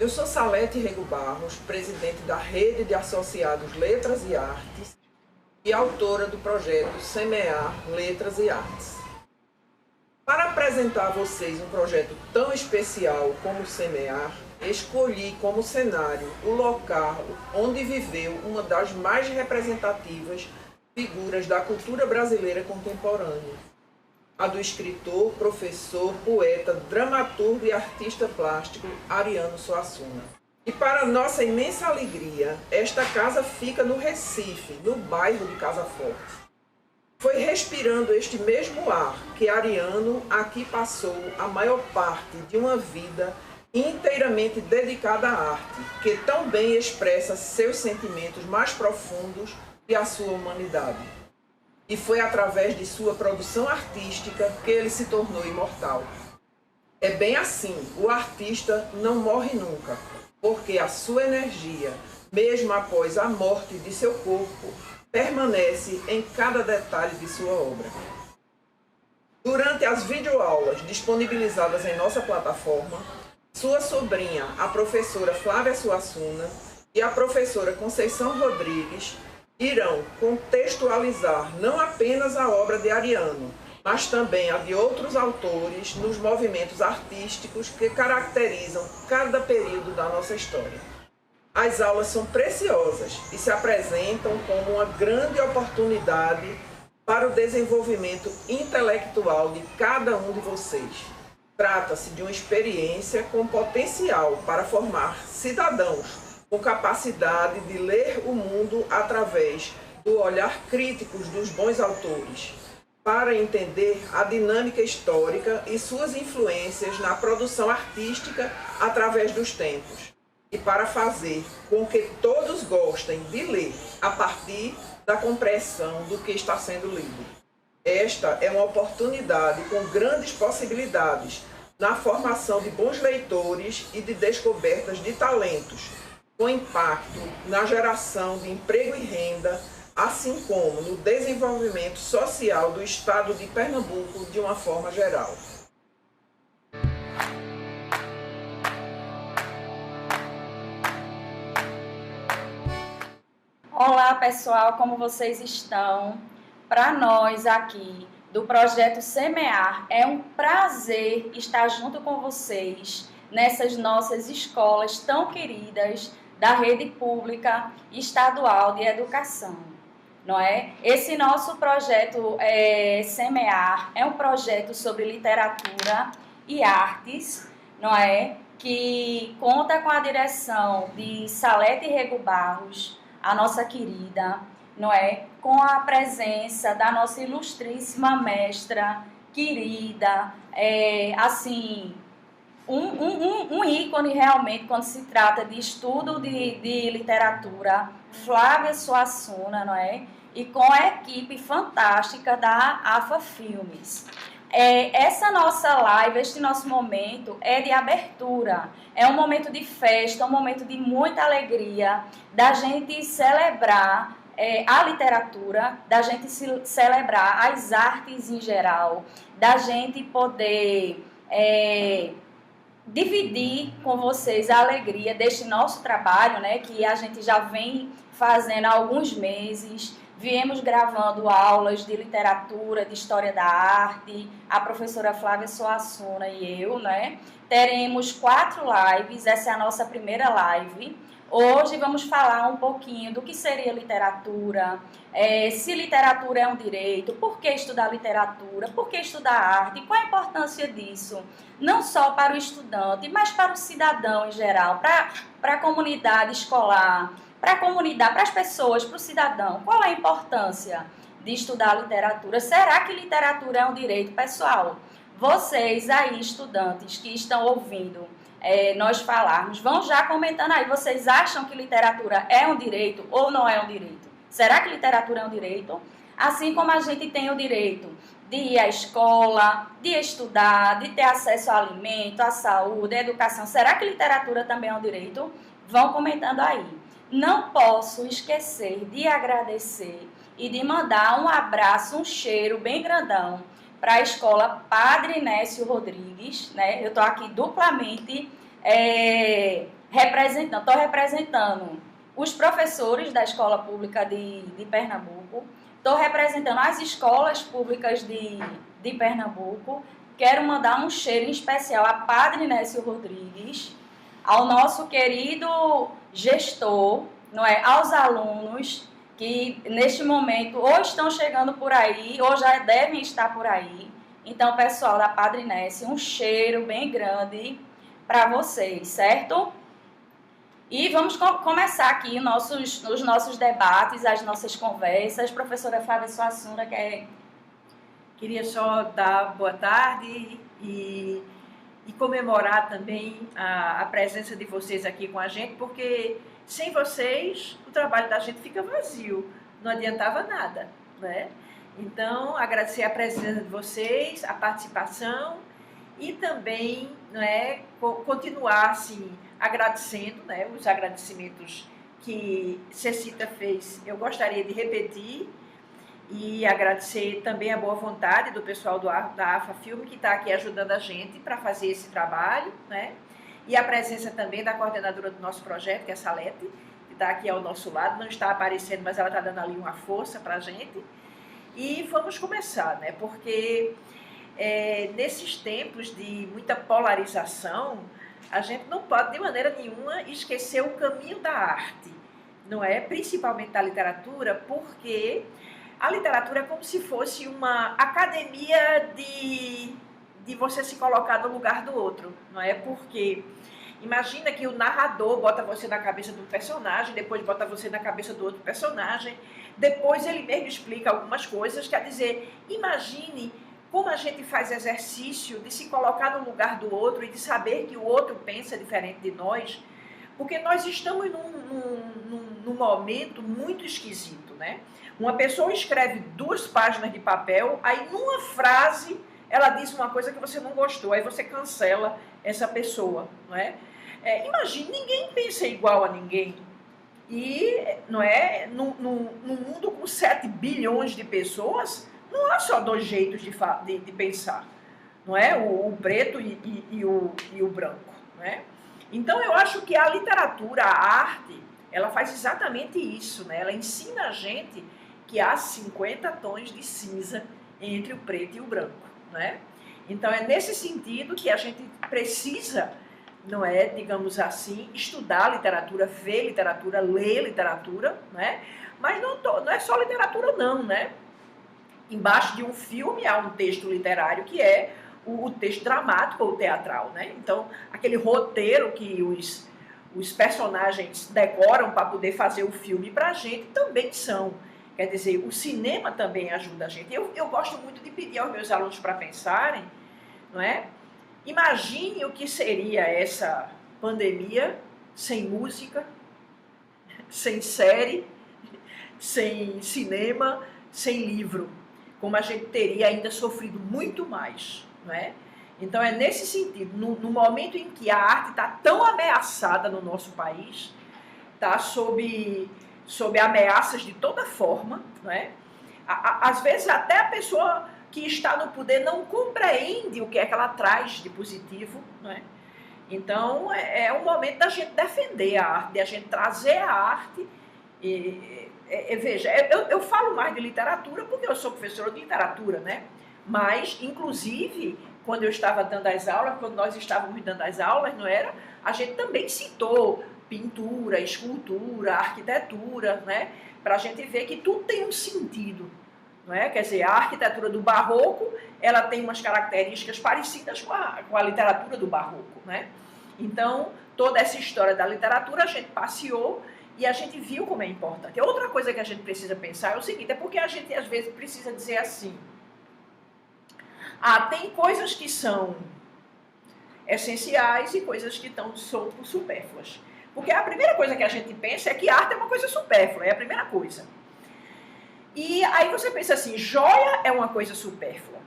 Eu sou Salete Rego Barros, presidente da Rede de Associados Letras e Artes e autora do projeto Semear Letras e Artes. Para apresentar a vocês um projeto tão especial como o Semear, escolhi como cenário o local onde viveu uma das mais representativas figuras da cultura brasileira contemporânea, a do escritor, professor, poeta, dramaturgo e artista plástico Ariano Suassuna. E para nossa imensa alegria, esta casa fica no Recife, no bairro de Casa Forte. Foi respirando este mesmo ar que Ariano aqui passou a maior parte de uma vida inteiramente dedicada à arte, que tão bem expressa seus sentimentos mais profundos e a sua humanidade. E foi através de sua produção artística que ele se tornou imortal. É bem assim, o artista não morre nunca, porque a sua energia, mesmo após a morte de seu corpo, permanece em cada detalhe de sua obra. Durante as videoaulas disponibilizadas em nossa plataforma, sua sobrinha, a professora Flávia Suassuna, e a professora Conceição Rodrigues irão contextualizar não apenas a obra de Ariano, mas também a de outros autores nos movimentos artísticos que caracterizam cada período da nossa história. As aulas são preciosas e se apresentam como uma grande oportunidade para o desenvolvimento intelectual de cada um de vocês. Trata-se de uma experiência com potencial para formar cidadãos com capacidade de ler o mundo através do olhar crítico dos bons autores, para entender a dinâmica histórica e suas influências na produção artística através dos tempos, e para fazer com que todos gostem de ler a partir da compreensão do que está sendo lido. Esta é uma oportunidade com grandes possibilidades na formação de bons leitores e de descobertas de talentos, com impacto na geração de emprego e renda, assim como no desenvolvimento social do estado de Pernambuco de uma forma geral. Olá pessoal, como vocês estão? Para nós aqui do projeto Semear, é um prazer estar junto com vocês nessas nossas escolas tão queridas da rede pública estadual de educação, não é? Esse nosso projeto Semear é um projeto sobre literatura e artes, não é? Que conta com a direção de Salete Rego Barros, a nossa querida, não é? Com a presença da nossa ilustríssima mestra, querida, assim, um ícone realmente quando se trata de estudo de literatura, Flávia Suassuna, não é? E com a equipe fantástica da AFA Filmes. Essa nossa live, este nosso momento é de abertura, é um momento de festa, um momento de muita alegria, da gente celebrar a literatura, da gente celebrar as artes em geral, da gente poder dividir com vocês a alegria deste nosso trabalho, né, que a gente já vem fazendo há alguns meses. Viemos gravando aulas de literatura, de história da arte, a professora Flávia Suassuna e eu, né? Teremos 4 lives, essa é a nossa primeira live. Hoje vamos falar um pouquinho do que seria literatura, se literatura é um direito, por que estudar literatura, por que estudar arte, qual a importância disso, não só para o estudante, mas para o cidadão em geral, para a comunidade escolar, para a comunidade, para as pessoas, para o cidadão. Qual é a importância de estudar literatura? Será que literatura é um direito? Pessoal, vocês aí, estudantes que estão ouvindo nós falarmos, vão já comentando aí, vocês acham que literatura é um direito ou não é um direito? Será que literatura é um direito? Assim como a gente tem o direito de ir à escola, de estudar, de ter acesso ao alimento, à saúde, à educação, será que literatura também é um direito? Vão comentando aí. Não posso esquecer de agradecer e de mandar um abraço, um cheiro bem grandão para a escola Padre Nécio Rodrigues, né? Eu estou aqui duplamente estou representando os professores da Escola Pública de Pernambuco, estou representando as escolas públicas de Pernambuco. Quero mandar um cheiro em especial a Padre Nécio Rodrigues, ao nosso querido gestor, não é? Aos alunos que neste momento ou estão chegando por aí ou já devem estar por aí. Então, pessoal da Padre Nécio, um cheiro bem grande para vocês, certo? E vamos começar aqui os nossos debates, as nossas conversas. Professora Flávia Suassuna, Queria só dar boa tarde e comemorar também a presença de vocês aqui com a gente, porque sem vocês o trabalho da gente fica vazio, não adiantava nada, né? Então, agradecer a presença de vocês, a participação e também, né, continuar assim, agradecendo, né, os agradecimentos que Cecita fez. Eu gostaria de repetir e agradecer também a boa vontade do pessoal da AFA Filme, que está aqui ajudando a gente para fazer esse trabalho, né? E a presença também da coordenadora do nosso projeto, que é a Salete, que está aqui ao nosso lado, não está aparecendo, mas ela está dando ali uma força para a gente. E vamos começar, né? Porque nesses tempos de muita polarização, a gente não pode de maneira nenhuma esquecer o caminho da arte, não é? Principalmente da literatura, porque a literatura é como se fosse uma academia de você se colocar no lugar do outro, não é? Porque imagina que o narrador bota você na cabeça do personagem, depois bota você na cabeça do outro personagem, depois ele mesmo explica algumas coisas, quer dizer, imagine como a gente faz exercício de se colocar no lugar do outro e de saber que o outro pensa diferente de nós, porque nós estamos num momento muito esquisito, né? Uma pessoa escreve 2 páginas de papel, aí numa frase ela diz uma coisa que você não gostou, aí você cancela essa pessoa, não é? Imagine, ninguém pensa igual a ninguém. E, não é, num mundo com 7 bilhões de pessoas, não há só 2 jeitos de pensar, não é? O preto e o branco, não é? Então, eu acho que a literatura, a arte, ela faz exatamente isso, né? Ela ensina a gente que há 50 tons de cinza entre o preto e o branco, né? Então, é nesse sentido que a gente precisa, não é, digamos assim, estudar literatura, ver literatura, ler literatura, né? Mas não é só literatura não, né? Embaixo de um filme há um texto literário que é o texto dramático ou teatral, né? Então, aquele roteiro que os personagens decoram para poder fazer o filme para a gente também são. Quer dizer, o cinema também ajuda a gente. Eu gosto muito de pedir aos meus alunos para pensarem, não é? Imagine o que seria essa pandemia sem música, sem série, sem cinema, sem livro. Como a gente teria ainda sofrido muito mais, não é? Então é nesse sentido, no momento em que a arte está tão ameaçada no nosso país, está sob ameaças de toda forma, não é? Às vezes até a pessoa que está no poder não compreende o que é que ela traz de positivo, não é? Então é o momento da gente defender a arte, da gente trazer a arte. Veja, eu falo mais de literatura porque eu sou professora de literatura, né? Mas, inclusive, quando eu estava dando as aulas, quando nós estávamos dando as aulas, não era? A gente também citou pintura, escultura, arquitetura, né? Para a gente ver que tudo tem um sentido, não é? Quer dizer, a arquitetura do barroco, ela tem umas características parecidas com a literatura do barroco, né? Então, toda essa história da literatura a gente passeou e a gente viu como é importante. Outra coisa que a gente precisa pensar é o seguinte, é porque a gente às vezes precisa dizer assim, tem coisas que são essenciais e coisas que são supérfluas. Porque a primeira coisa que a gente pensa é que arte é uma coisa supérflua, é a primeira coisa. E aí você pensa assim, joia é uma coisa supérflua.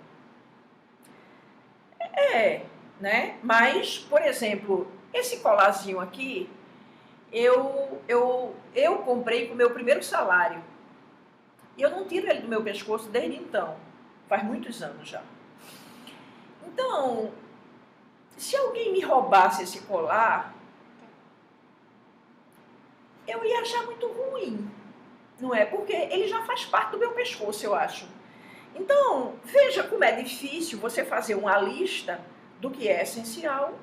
Né? Mas, por exemplo, esse colarzinho aqui, eu comprei com o meu primeiro salário. E eu não tiro ele do meu pescoço desde então. Faz muitos anos já. Então, se alguém me roubasse esse colar, eu ia achar muito ruim, não é? Porque ele já faz parte do meu pescoço, eu acho. Então, veja como é difícil você fazer uma lista do que é essencial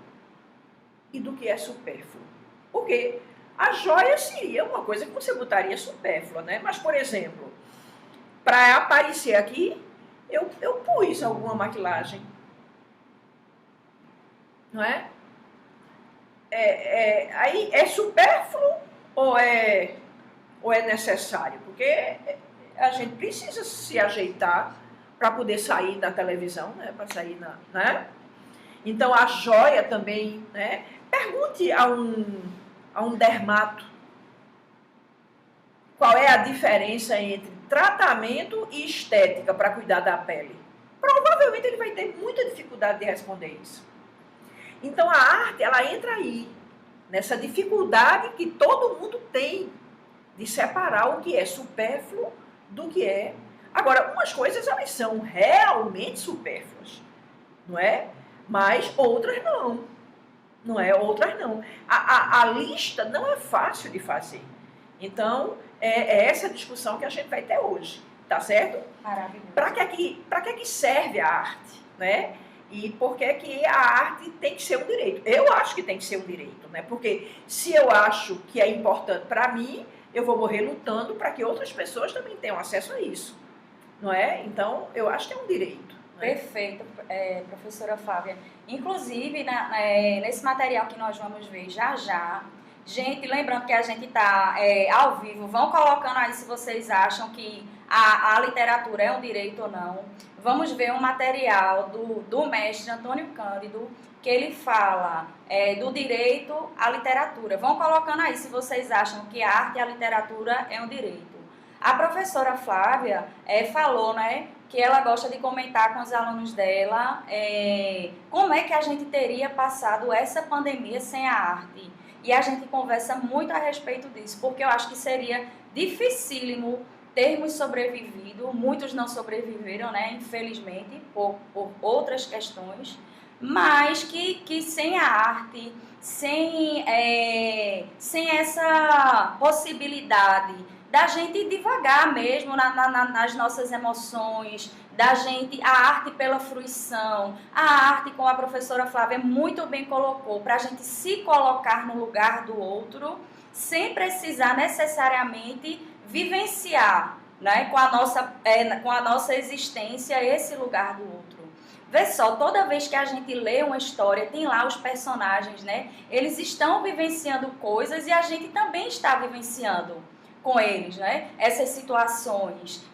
e do que é supérfluo. Porque a joia seria uma coisa que você botaria supérflua, né? Mas, por exemplo, para aparecer aqui, eu pus alguma maquilagem. Não é? Aí é supérfluo ou é necessário? Porque a gente precisa se ajeitar para poder sair na televisão, né? Para sair né? Então a joia também, né? Pergunte a um dermato qual é a diferença entre tratamento e estética para cuidar da pele. Provavelmente ele vai ter muita dificuldade de responder isso. Então a arte, ela entra aí, nessa dificuldade que todo mundo tem de separar o que é supérfluo do que é. Agora, umas coisas elas são realmente supérfluas, não é? Mas outras não. Não é? Outras não. A lista não é fácil de fazer. Então, é essa discussão que a gente vai ter hoje, tá certo? Maravilhoso. Para que serve a arte, né? E por que a arte tem que ser um direito? Eu acho que tem que ser um direito, né? Porque se eu acho que é importante para mim, eu vou morrer lutando para que outras pessoas também tenham acesso a isso, não é? Então, eu acho que é um direito. Né? Perfeito, professora Flávia. Inclusive, nesse material que nós vamos ver já, gente, lembrando que a gente está ao vivo, vão colocando aí se vocês acham que a literatura é um direito ou não. Vamos ver um material do mestre Antônio Cândido, que ele fala do direito à literatura. Vão colocando aí se vocês acham que a arte e a literatura é um direito. A professora Flávia falou, né, que ela gosta de comentar com os alunos dela como é que a gente teria passado essa pandemia sem a arte. E a gente conversa muito a respeito disso, porque eu acho que seria dificílimo termos sobrevivido, muitos não sobreviveram, né, infelizmente, por outras questões, mas que sem a arte, sem essa possibilidade da gente devagar mesmo nas nossas emoções, da gente, a arte pela fruição, a arte, como a professora Flávia muito bem colocou, para a gente se colocar no lugar do outro, sem precisar necessariamente vivenciar, né, com a nossa existência esse lugar do outro. Vê só, toda vez que a gente lê uma história, tem lá os personagens, né? Eles estão vivenciando coisas e a gente também está vivenciando com eles, né? Essas situações,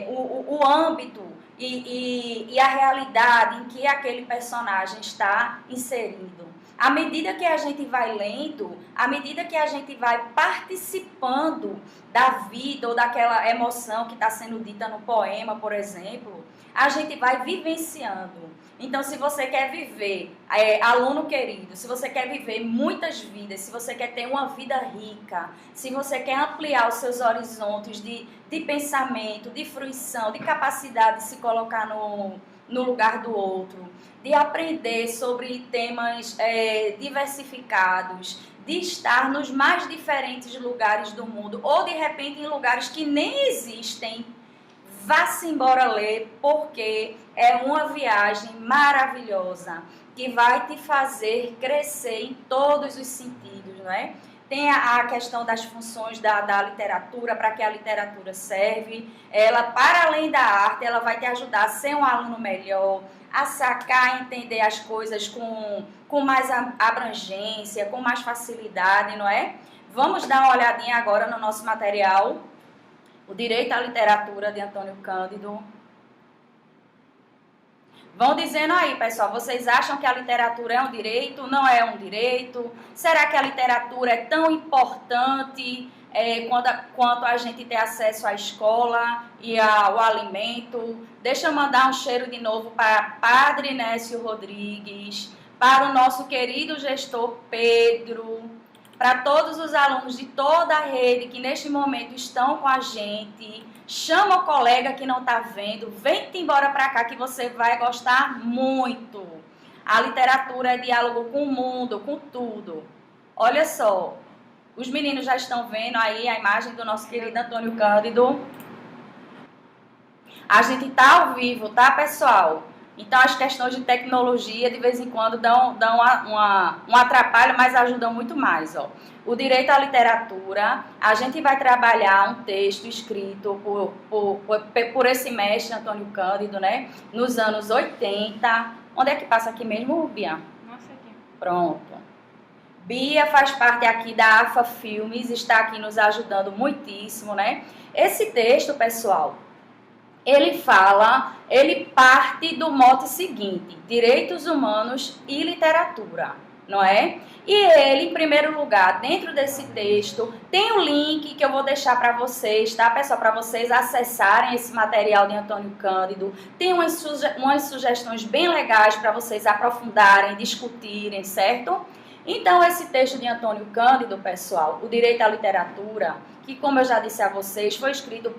o âmbito e a realidade em que aquele personagem está inserido. À medida que a gente vai lendo, à medida que a gente vai participando da vida ou daquela emoção que está sendo dita no poema, por exemplo, a gente vai vivenciando. Então, se você quer viver, aluno querido, se você quer viver muitas vidas, se você quer ter uma vida rica, se você quer ampliar os seus horizontes de pensamento, de fruição, de capacidade de se colocar no lugar do outro, de aprender sobre temas diversificados, de estar nos mais diferentes lugares do mundo, ou de repente em lugares que nem existem, vá-se embora ler, porque é uma viagem maravilhosa, que vai te fazer crescer em todos os sentidos, não é? Tem a questão das funções da literatura, para que a literatura serve. Ela, para além da arte, ela vai te ajudar a ser um aluno melhor, a sacar e entender as coisas com mais abrangência, com mais facilidade, não é? Vamos dar uma olhadinha agora no nosso material. O Direito à Literatura, de Antônio Cândido. Vão dizendo aí, pessoal, vocês acham que a literatura é um direito? Não é um direito? Será que a literatura é tão importante quanto a gente ter acesso à escola e ao alimento? Deixa eu mandar um cheiro de novo para Padre Nécio Rodrigues, para o nosso querido gestor Pedro, para todos os alunos de toda a rede que neste momento estão com a gente. Chama o colega que não está vendo, vem-te embora para cá que você vai gostar muito. A literatura é diálogo com o mundo, com tudo. Olha só, Os meninos já estão vendo aí a imagem do nosso querido Antônio Cândido. A gente está ao vivo, tá, pessoal? Então, as questões de tecnologia, de vez em quando, dão um atrapalho, mas ajudam muito mais, ó. O direito à literatura, a gente vai trabalhar um texto escrito por esse mestre, Antônio Cândido, né? Nos anos 80. Onde é que passa aqui mesmo, Bia? Nossa, aqui. Pronto. Bia faz parte aqui da AFA Filmes, está aqui nos ajudando muitíssimo, né? Esse texto, pessoal, ele parte do mote seguinte: direitos humanos e literatura, não é? E ele, em primeiro lugar, dentro desse texto, tem um link que eu vou deixar para vocês, tá, pessoal? Para vocês acessarem esse material de Antônio Cândido. Tem umas sugestões bem legais para vocês aprofundarem, discutirem, certo? Então, esse texto de Antônio Cândido, pessoal, o direito à literatura, que, como eu já disse a vocês, foi escrito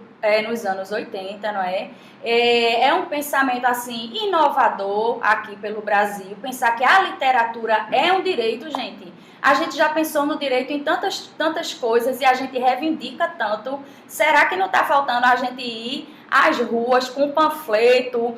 nos anos 80, não é? É um pensamento, assim, inovador aqui pelo Brasil. Pensar que a literatura é um direito, gente. A gente já pensou no direito em tantas coisas e a gente reivindica tanto. Será que não está faltando a gente ir às ruas com um panfleto,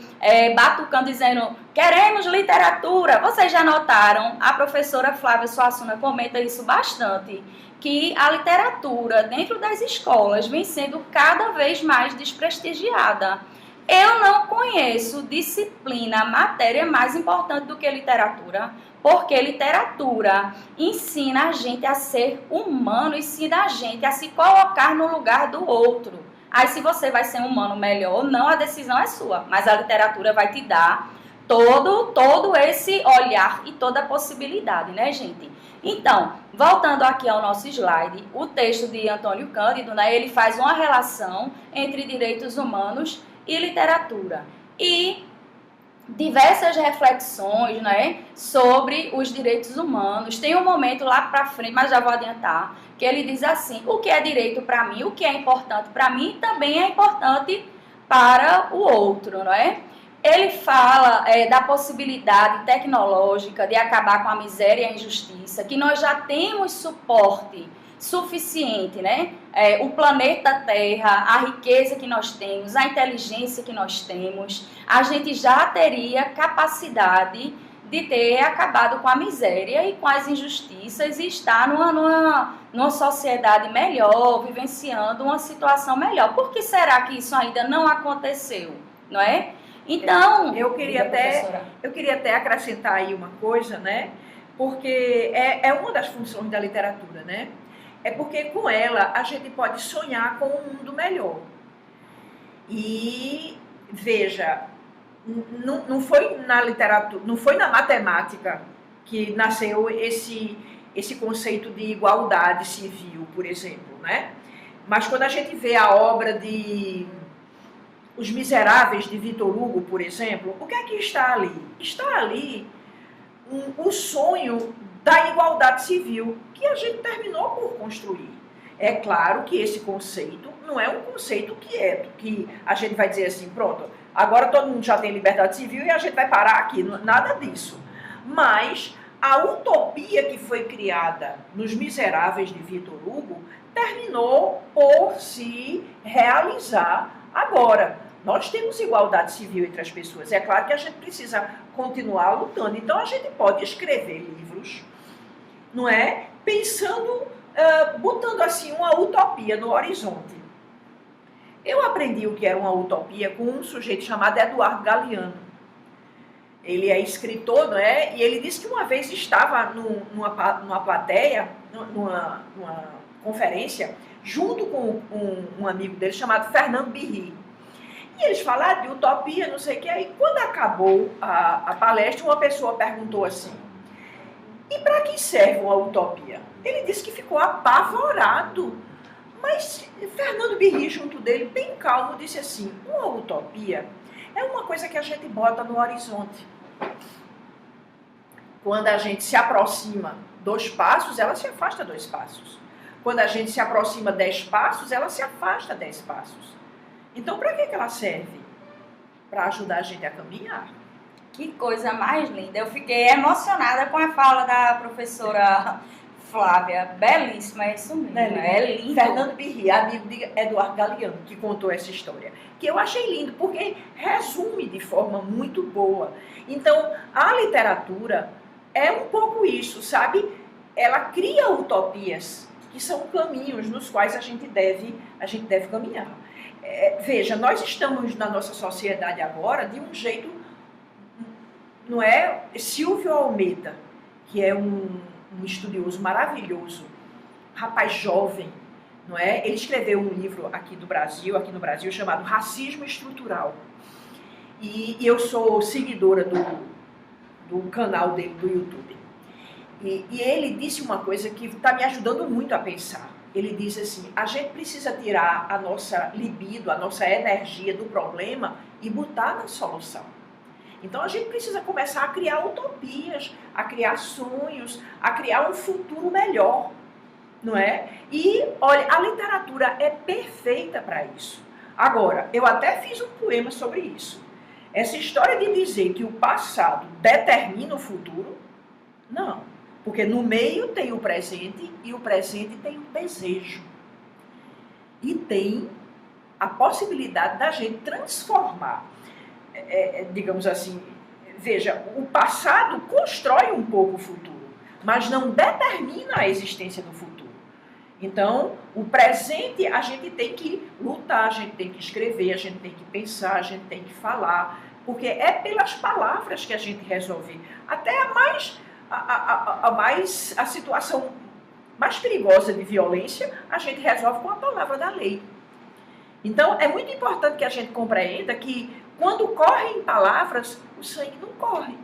batucando, dizendo: queremos literatura? Vocês já notaram, a professora Flávia Suassuna comenta isso bastante, que a literatura dentro das escolas vem sendo cada vez mais desprestigiada. Eu não conheço disciplina, matéria mais importante do que literatura, porque literatura ensina a gente a ser humano, ensina a gente a se colocar no lugar do outro. Aí, se você vai ser um humano melhor ou não, a decisão é sua, mas a literatura vai te dar todo esse olhar e toda a possibilidade, né, gente? Então, voltando aqui ao nosso slide, o texto de Antônio Cândido, né, ele faz uma relação entre direitos humanos e literatura. E diversas reflexões, né, sobre os direitos humanos. Tem um momento lá para frente, mas já vou adiantar, que ele diz assim: o que é direito para mim, o que é importante para mim, também é importante para o outro, não é? Ele fala da possibilidade tecnológica de acabar com a miséria e a injustiça, que nós já temos suporte suficiente, né? O planeta Terra, a riqueza que nós temos, a inteligência que nós temos, a gente já teria capacidade de ter acabado com a miséria e com as injustiças e estar numa sociedade melhor, vivenciando uma situação melhor. Por que será que isso ainda não aconteceu, não é? Então, eu queria até acrescentar aí uma coisa, né? Porque é uma das funções da literatura, né? É porque com ela a gente pode sonhar com um mundo melhor. E veja, não foi na literatura, não foi na matemática que nasceu esse conceito de igualdade civil, por exemplo, né? Mas quando a gente vê a obra de Os Miseráveis de Victor Hugo, por exemplo, o que é que está ali? Está ali o sonho da igualdade civil, que a gente terminou por construir. É claro que esse conceito não é um conceito quieto, que a gente vai dizer assim, pronto, agora todo mundo já tem liberdade civil e a gente vai parar aqui, nada disso. Mas a utopia que foi criada nos Miseráveis de Victor Hugo terminou por se realizar agora. Nós temos igualdade civil entre as pessoas. É claro que a gente precisa continuar lutando. Então, a gente pode escrever livros, não é? Pensando, botando assim uma utopia no horizonte. Eu aprendi o que era uma utopia com um sujeito chamado Eduardo Galeano. Ele é escritor, não é? E ele disse que uma vez estava numa plateia, numa conferência, junto com um amigo dele chamado Fernando Birri. E eles falaram de utopia, não sei o que. Aí, quando acabou a palestra, uma pessoa perguntou assim: e para que serve uma utopia? Ele disse que ficou apavorado. Mas Fernando Birri, junto dele, bem calmo, disse assim: uma utopia é uma coisa que a gente bota no horizonte. Quando a gente se aproxima 2 passos, ela se afasta 2 passos. Quando a gente se aproxima 10 passos, ela se afasta 10 passos. Então, para que ela serve? Para ajudar a gente a caminhar. Que coisa mais linda. Eu fiquei emocionada com a fala da professora Flávia, belíssima, é isso mesmo. É lindo. Fernando Birri, amigo de Eduardo Galeano, que contou essa história. Que eu achei lindo, porque resume de forma muito boa. Então, a literatura é um pouco isso, sabe? Ela cria utopias, que são caminhos nos quais a gente deve caminhar. Veja, nós estamos na nossa sociedade agora de um jeito, não é? Silvio Almeida, que é um estudioso maravilhoso, rapaz jovem, não é? Ele escreveu um livro aqui no Brasil, chamado Racismo Estrutural. E eu sou seguidora do canal dele do YouTube. E ele disse uma coisa que está me ajudando muito a pensar. Ele diz assim, a gente precisa tirar a nossa libido, a nossa energia do problema e botar na solução. Então a gente precisa começar a criar utopias, a criar sonhos, a criar um futuro melhor, não é? E, olha, a literatura é perfeita para isso. Agora, eu até fiz um poema sobre isso. Essa história de dizer que o passado determina o futuro, não. Porque no meio tem o presente e o presente tem o desejo. E tem a possibilidade da gente transformar. Digamos assim, veja, o passado constrói um pouco o futuro, mas não determina a existência do futuro. Então, o presente a gente tem que lutar, a gente tem que escrever, a gente tem que pensar, a gente tem que falar, porque é pelas palavras que a gente resolve. Até a situação mais perigosa de violência, a gente resolve com a palavra da lei. Então, é muito importante que a gente compreenda que quando correm palavras, o sangue não corre.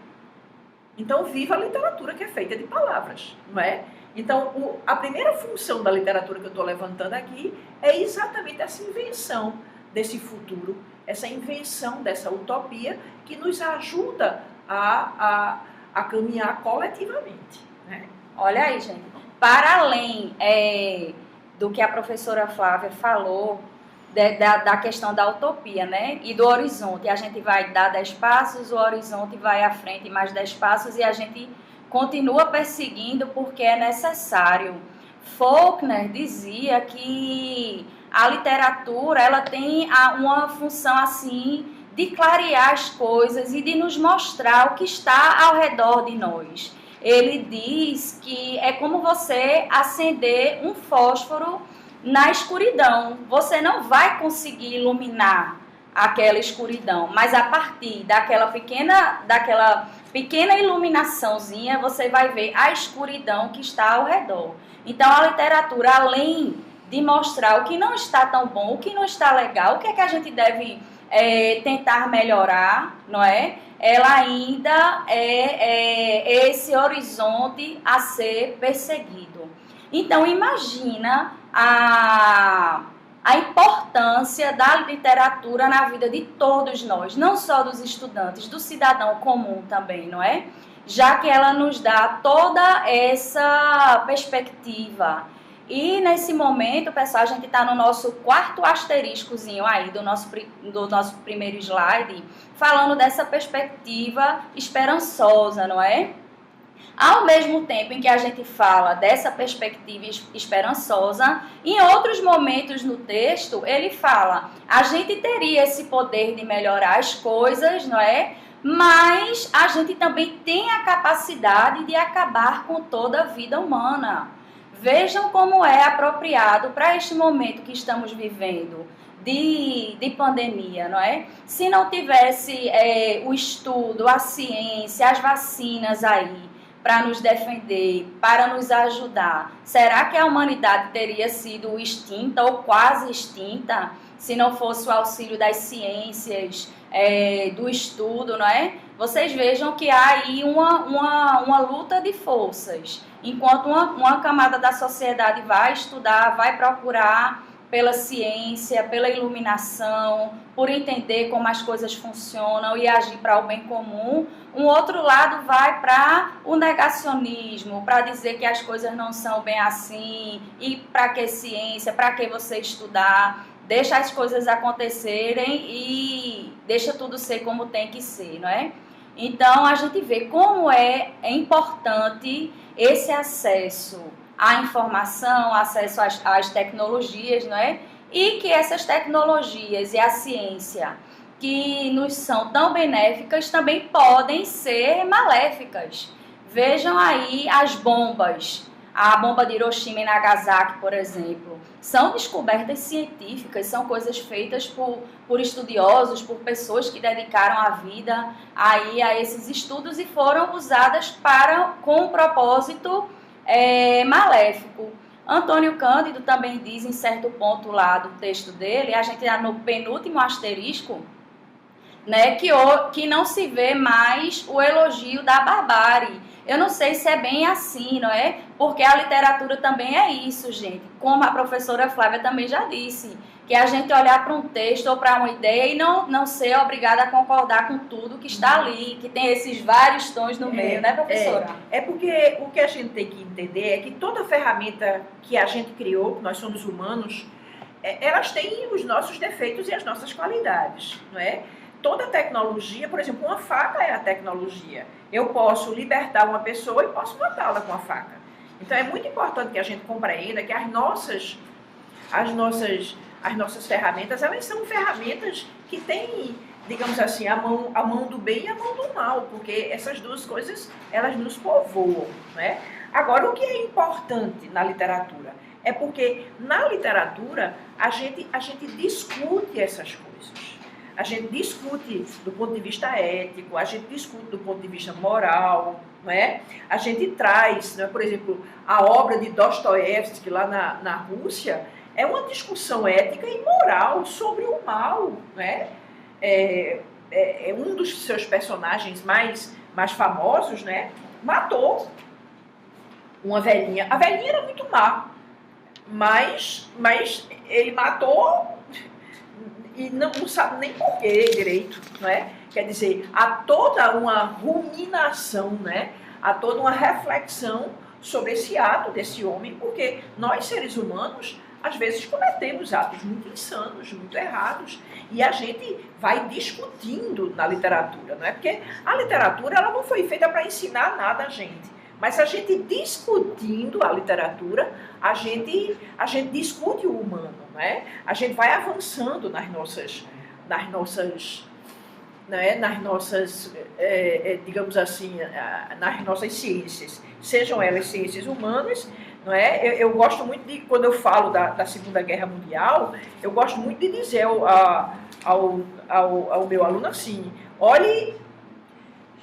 Então, viva a literatura que é feita de palavras, não é? Então, a primeira função da literatura que eu estou levantando aqui é exatamente essa invenção desse futuro, essa invenção dessa utopia que nos ajuda a caminhar coletivamente, né? Olha aí, gente, para além do que a professora Flávia falou, da questão da utopia, né? E do horizonte. A gente vai dar 10 passos, o horizonte vai à frente mais 10 passos e a gente continua perseguindo porque é necessário. Faulkner dizia que a literatura ela tem uma função assim de clarear as coisas e de nos mostrar o que está ao redor de nós. Ele diz que é como você acender um fósforo na escuridão. Você não vai conseguir iluminar aquela escuridão, mas a partir daquela pequena iluminaçãozinha, você vai ver a escuridão que está ao redor. Então, a literatura, além de mostrar o que não está tão bom, o que não está legal, o que é que a gente deve tentar melhorar, não é? Ela ainda é esse horizonte a ser perseguido. Então, imagina a importância da literatura na vida de todos nós, não só dos estudantes, do cidadão comum também, não é? Já que ela nos dá toda essa perspectiva. E nesse momento, pessoal, a gente está no nosso quarto asteriscozinho aí do nosso primeiro slide, falando dessa perspectiva esperançosa, não é? Ao mesmo tempo em que a gente fala dessa perspectiva esperançosa, em outros momentos no texto, ele fala, a gente teria esse poder de melhorar as coisas, não é? Mas a gente também tem a capacidade de acabar com toda a vida humana. Vejam como é apropriado para este momento que estamos vivendo de pandemia, não é? Se não tivesse o estudo, a ciência, as vacinas aí, para nos defender, para nos ajudar. Será que a humanidade teria sido extinta ou quase extinta se não fosse o auxílio das ciências, do estudo, não é? Vocês vejam que há aí uma luta de forças. Enquanto uma camada da sociedade vai estudar, vai procurar pela ciência, pela iluminação, por entender como as coisas funcionam e agir para o bem comum, um outro lado vai para o negacionismo, para dizer que as coisas não são bem assim, e para que ciência, para que você estudar, deixa as coisas acontecerem e deixa tudo ser como tem que ser, não é? Então, a gente vê como é importante esse acesso à informação, acesso às tecnologias, não é? E que essas tecnologias e a ciência que nos são tão benéficas também podem ser maléficas. Vejam aí as bombas, a bomba de Hiroshima e Nagasaki, por exemplo. São descobertas científicas, são coisas feitas por estudiosos, por pessoas que dedicaram a vida aí a esses estudos e foram usadas com um propósito maléfico. Antônio Cândido também diz em certo ponto lá do texto dele, a gente está no penúltimo asterisco, né, que não se vê mais o elogio da barbárie. Eu não sei se é bem assim, não é? Porque a literatura também é isso, gente. Como a professora Flávia também já disse, que a gente olhar para um texto ou para uma ideia e não ser obrigada a concordar com tudo que está ali, que tem esses vários tons no meio, né, professora? É porque o que a gente tem que entender é que toda ferramenta que a gente criou, nós somos humanos, elas têm os nossos defeitos e as nossas qualidades, não é? Toda tecnologia, por exemplo, uma faca é a tecnologia. Eu posso libertar uma pessoa e posso matá-la com a faca. Então é muito importante que a gente compreenda que as nossas ferramentas, elas são ferramentas que têm, digamos assim, a mão do bem e a mão do mal, porque essas duas coisas, elas nos povoam, né? Agora, o que é importante na literatura? É porque na literatura a gente discute essas coisas. A gente discute do ponto de vista ético, a gente discute do ponto de vista moral, não é? A gente traz, não é? Por exemplo, a obra de Dostoiévski lá na Rússia é uma discussão ética e moral sobre o mal, não é? É um dos seus personagens mais famosos, né? Matou uma velhinha. A velhinha era muito má, mas ele matou e não sabe nem porquê direito, não é? Quer dizer, há toda uma ruminação, né? Há toda uma reflexão sobre esse ato desse homem, porque nós, seres humanos, às vezes cometemos atos muito insanos, muito errados, e a gente vai discutindo na literatura, não é? Porque a literatura ela não foi feita para ensinar nada a gente, mas a gente discutindo a literatura, a gente discute o humano, não é? A gente vai avançando nas nossas digamos assim, nas nossas ciências, sejam elas ciências humanas, não é? Eu gosto muito de, quando eu falo da Segunda Guerra Mundial, eu gosto muito de dizer ao meu aluno assim, olhe,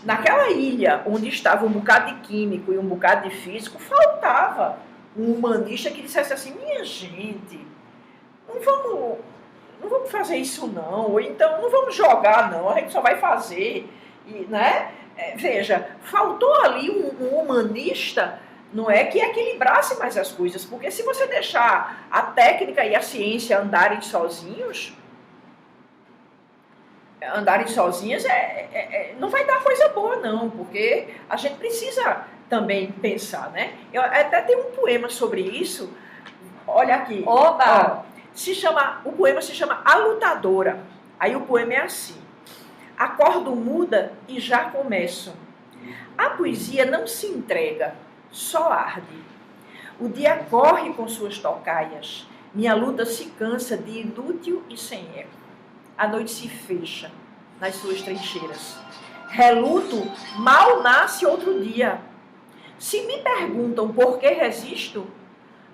naquela ilha onde estava um bocado de químico e um bocado de físico, faltava um humanista que dissesse assim, minha gente, não vamos fazer isso não, ou então não vamos jogar não, a gente só vai fazer, né? Veja, faltou ali um humanista, não é, que equilibrasse mais as coisas, porque se você deixar a técnica e a ciência andarem sozinhas, não vai dar coisa boa não, porque a gente precisa também pensar, né? Eu até tenho um poema sobre isso, olha aqui. Oba! Ó, o poema se chama A Lutadora. Aí o poema é assim: acordo muda e já começo. A poesia não se entrega, só arde. O dia corre com suas tocaias. Minha luta se cansa de inútil e sem eco. A noite se fecha nas suas trincheiras. Reluto, mal nasce outro dia. Se me perguntam por que resisto,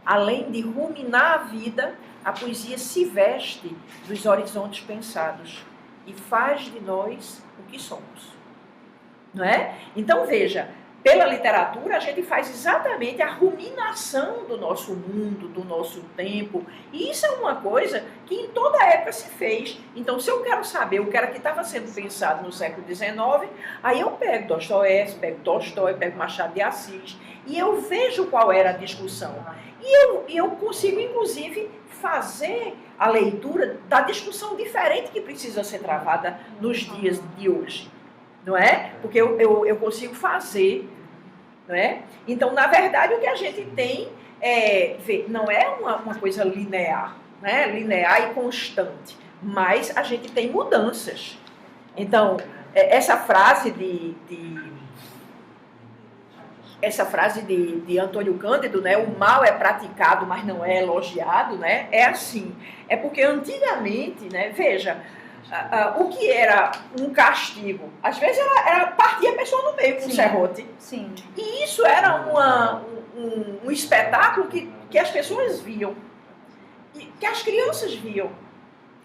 além de ruminar a vida, a poesia se veste dos horizontes pensados e faz de nós o que somos. Não é? Então, veja, pela literatura a gente faz exatamente a ruminação do nosso mundo, do nosso tempo, e isso é uma coisa que em toda época se fez. Então, se eu quero saber o que era que estava sendo pensado no século XIX, aí eu pego Dostoiévski, pego Tolstói, pego Machado de Assis, e eu vejo qual era a discussão. E eu consigo, inclusive, fazer a leitura da discussão diferente que precisa ser travada nos dias de hoje. Não é? Porque eu consigo fazer, não é? Então, na verdade, o que a gente tem não é uma coisa linear, né? Linear e constante, mas a gente tem mudanças. Então, essa frase essa frase de Antônio Cândido, né, o mal é praticado, mas não é elogiado, né, é assim. É porque antigamente, né, veja, o que era um castigo, às vezes era partir a pessoa no meio com um serrote. Sim. E isso era um espetáculo que as pessoas viam, que as crianças viam,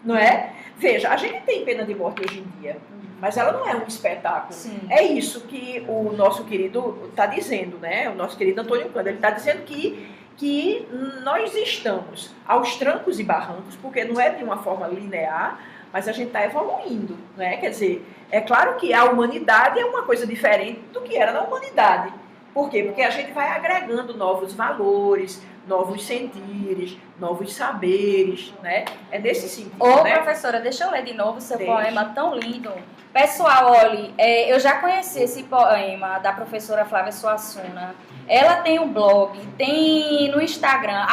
não é? Veja, a gente tem pena de morte hoje em dia, mas ela não é um espetáculo. Sim. É isso que o nosso querido está dizendo, né? O nosso querido Antônio Cândido, ele está dizendo que nós estamos aos trancos e barrancos, porque não é de uma forma linear, mas a gente está evoluindo, né? Quer dizer, é claro que a humanidade é uma coisa diferente do que era na humanidade. Por quê? Porque a gente vai agregando novos valores, novos sentires, novos saberes, né? É nesse sentido, Ô, né? professora, deixa eu ler de novo o seu poema tão lindo. Pessoal, olhe, eu já conheci esse poema da professora Flávia Suassuna. Ela tem um blog, tem no Instagram,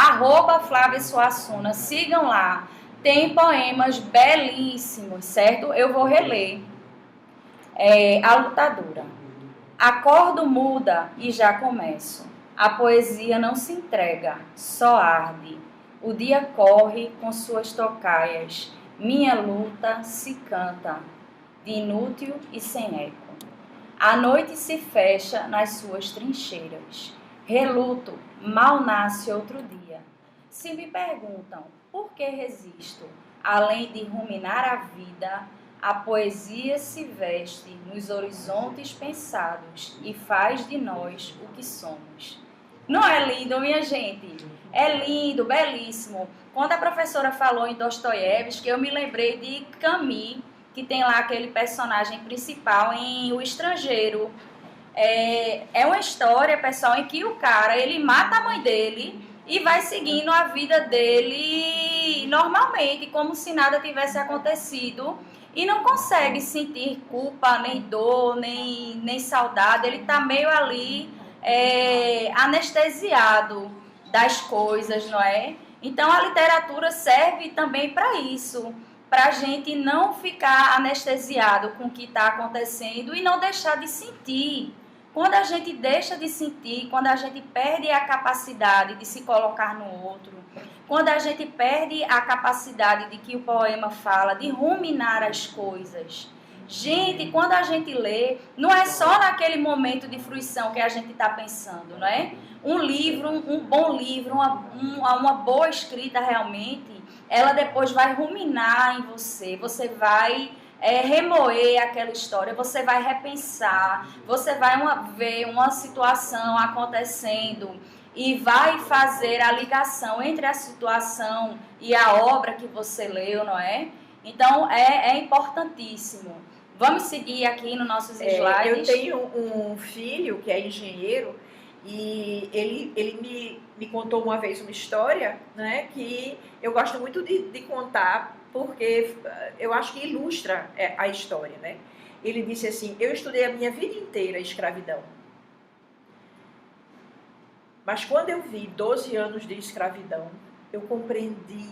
@FláviaSuassuna, sigam lá. Tem poemas belíssimos, certo? Eu vou reler. A Lutadora. Acordo muda e já começo. A poesia não se entrega, só arde. O dia corre com suas tocaias. Minha luta se canta, de inútil e sem eco. A noite se fecha nas suas trincheiras. Reluto, mal nasce outro dia. Se me perguntam por que resisto, além de ruminar a vida, a poesia se veste nos horizontes pensados e faz de nós o que somos. Não é lindo, minha gente? É lindo, belíssimo. Quando a professora falou em Dostoiévski, eu me lembrei de Camus, que tem lá aquele personagem principal em O Estrangeiro. É uma história, pessoal, em que o cara, ele mata a mãe dele e vai seguindo a vida dele normalmente, como se nada tivesse acontecido. E não consegue sentir culpa, nem dor, nem saudade. Ele está meio ali anestesiado das coisas, não é? Então a literatura serve também para isso, para a gente não ficar anestesiado com o que está acontecendo e não deixar de sentir. Quando a gente deixa de sentir, quando a gente perde a capacidade de se colocar no outro, quando a gente perde a capacidade de que o poema fala, de ruminar as coisas. Gente, quando a gente lê, não é só naquele momento de fruição que a gente está pensando, não é? Um livro, um bom livro, uma boa escrita realmente, ela depois vai ruminar em você, você vai remoer aquela história, você vai repensar, você vai ver uma situação acontecendo e vai fazer a ligação entre a situação e a obra que você leu, não é? Então, é importantíssimo. Vamos seguir aqui nos nossos slides. Eu tenho um filho que é engenheiro e ele me contou uma vez uma história, né, que eu gosto muito de contar, porque eu acho que ilustra a história, né? Ele disse assim: eu estudei a minha vida inteira a escravidão. Mas quando eu vi 12 anos de escravidão, eu compreendi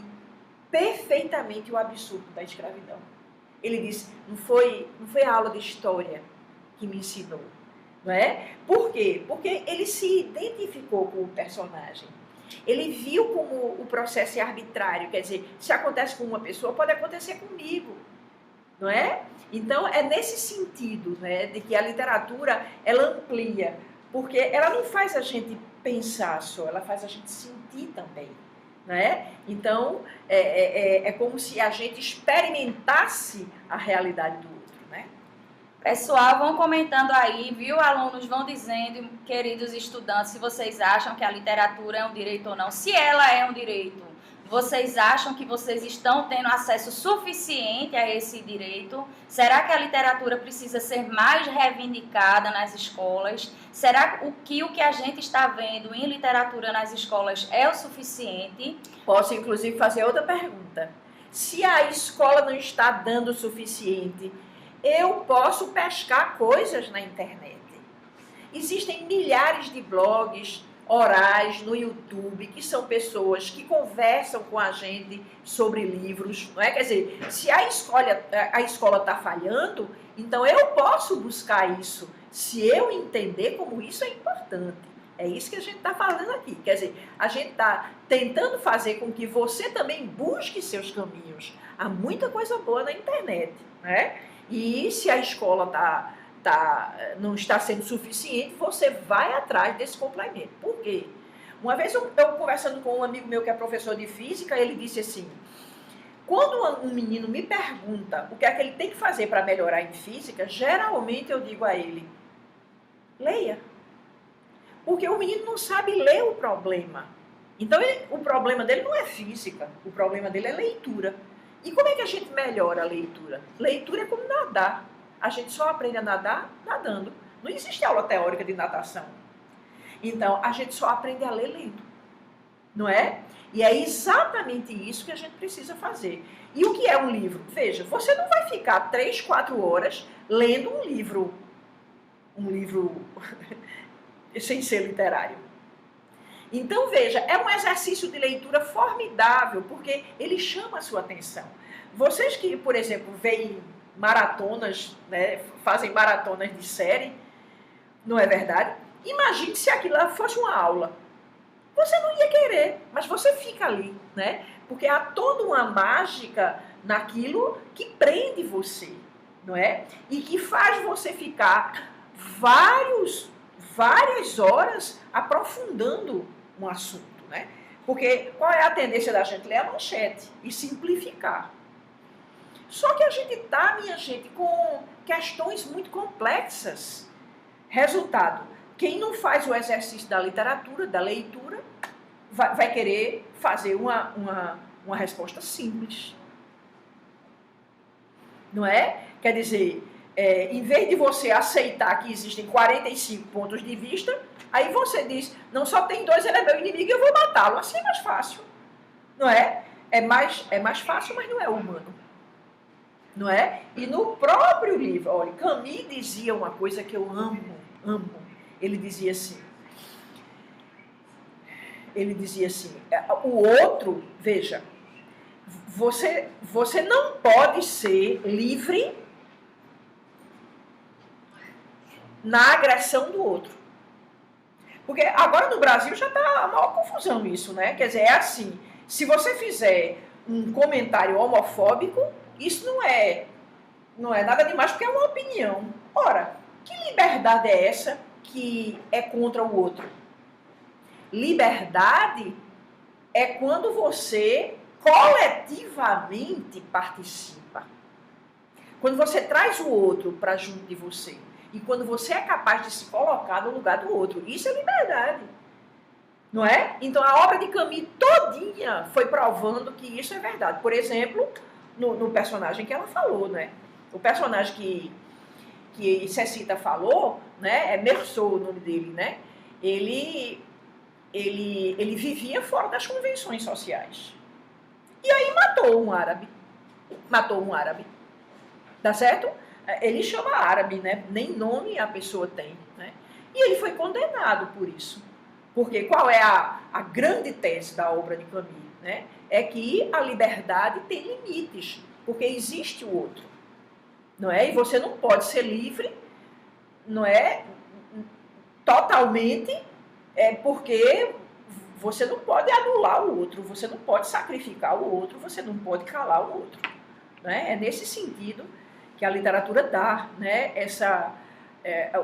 perfeitamente o absurdo da escravidão. Ele disse, não foi a aula de história que me ensinou, não é? Por quê? Porque ele se identificou com o personagem. Ele viu como o processo é arbitrário, quer dizer, se acontece com uma pessoa, pode acontecer comigo, não é? Então, é nesse sentido, né, de que a literatura, ela amplia, porque ela não faz a gente pensar só, ela faz a gente sentir também, né? Então, é como se a gente experimentasse a realidade do outro, né? Pessoal, vão comentando aí, viu? Alunos vão dizendo, queridos estudantes, se vocês acham que a literatura é um direito ou não. Se ela é um direito, vocês acham que vocês estão tendo acesso suficiente a esse direito? Será que a literatura precisa ser mais reivindicada nas escolas? Será que o que a gente está vendo em literatura nas escolas é o suficiente? Posso, inclusive, fazer outra pergunta. Se a escola não está dando o suficiente, eu posso pescar coisas na internet. Existem milhares de blogs orais no YouTube, que são pessoas que conversam com a gente sobre livros, não é? Quer dizer, se a escola está falhando, então eu posso buscar isso, se eu entender como isso é importante. É isso que a gente está falando aqui. Quer dizer, a gente está tentando fazer com que você também busque seus caminhos. Há muita coisa boa na internet, né? E se a escola não está sendo suficiente, você vai atrás desse complemento. Por quê? Uma vez eu conversando com um amigo meu que é professor de física, ele disse assim, quando um menino me pergunta o que é que ele tem que fazer para melhorar em física, geralmente eu digo a ele, leia. Porque o menino não sabe ler o problema. Então, o problema dele não é física, o problema dele é leitura. E como é que a gente melhora a leitura? Leitura é como nadar. A gente só aprende a nadar nadando. Não existe aula teórica de natação. Então, a gente só aprende a ler lendo. Não é? E é exatamente isso que a gente precisa fazer. E o que é um livro? Veja, você não vai ficar 3, 4 horas lendo um livro sem ser literário. Então, veja, é um exercício de leitura formidável, porque ele chama a sua atenção. Vocês que, por exemplo, veem maratonas, né, fazem maratonas de série, não é verdade? Imagine se aquilo fosse uma aula. Você não ia querer, mas você fica ali, né? Porque há toda uma mágica naquilo que prende você, não é? E que faz você ficar várias horas aprofundando um assunto, né? Porque qual é a tendência da gente? Ler a manchete e simplificar. Só que a gente tá, minha gente, com questões muito complexas. Resultado, quem não faz o exercício da literatura, da leitura, vai querer fazer uma resposta simples. Não é? Quer dizer, em vez de você aceitar que existem 45 pontos de vista, aí você diz, não, só tem 2, ele é meu inimigo e eu vou matá-lo. Assim é mais fácil. Não é? É mais fácil, mas não é humano. Não é? E no próprio livro, olha, Camus dizia uma coisa que eu amo. Ele dizia assim, o outro, veja, você não pode ser livre na agressão do outro. Porque agora no Brasil já está a maior confusão isso, né? Quer dizer, é assim, se você fizer um comentário homofóbico, isso não é nada demais, porque é uma opinião. Ora, que liberdade é essa que é contra o outro? Liberdade é quando você coletivamente participa. Quando você traz o outro para junto de você. E quando você é capaz de se colocar no lugar do outro. Isso é liberdade. Não é? Então a obra de Camus todinha foi provando que isso é verdade. Por exemplo, no personagem que ela falou, né? O personagem que Cecita falou, né? É Meursault o nome dele, né? Ele vivia fora das convenções sociais. E aí matou um árabe. Tá certo? Ele chama árabe, né? Nem nome a pessoa tem, né? E ele foi condenado por isso. Porque qual é a grande tese da obra de Camus, né? É que a liberdade tem limites, porque existe o outro, não é? E você não pode ser livre, não é? Totalmente, porque você não pode anular o outro, você não pode sacrificar o outro, você não pode calar o outro, né? É nesse sentido que a literatura dá, né?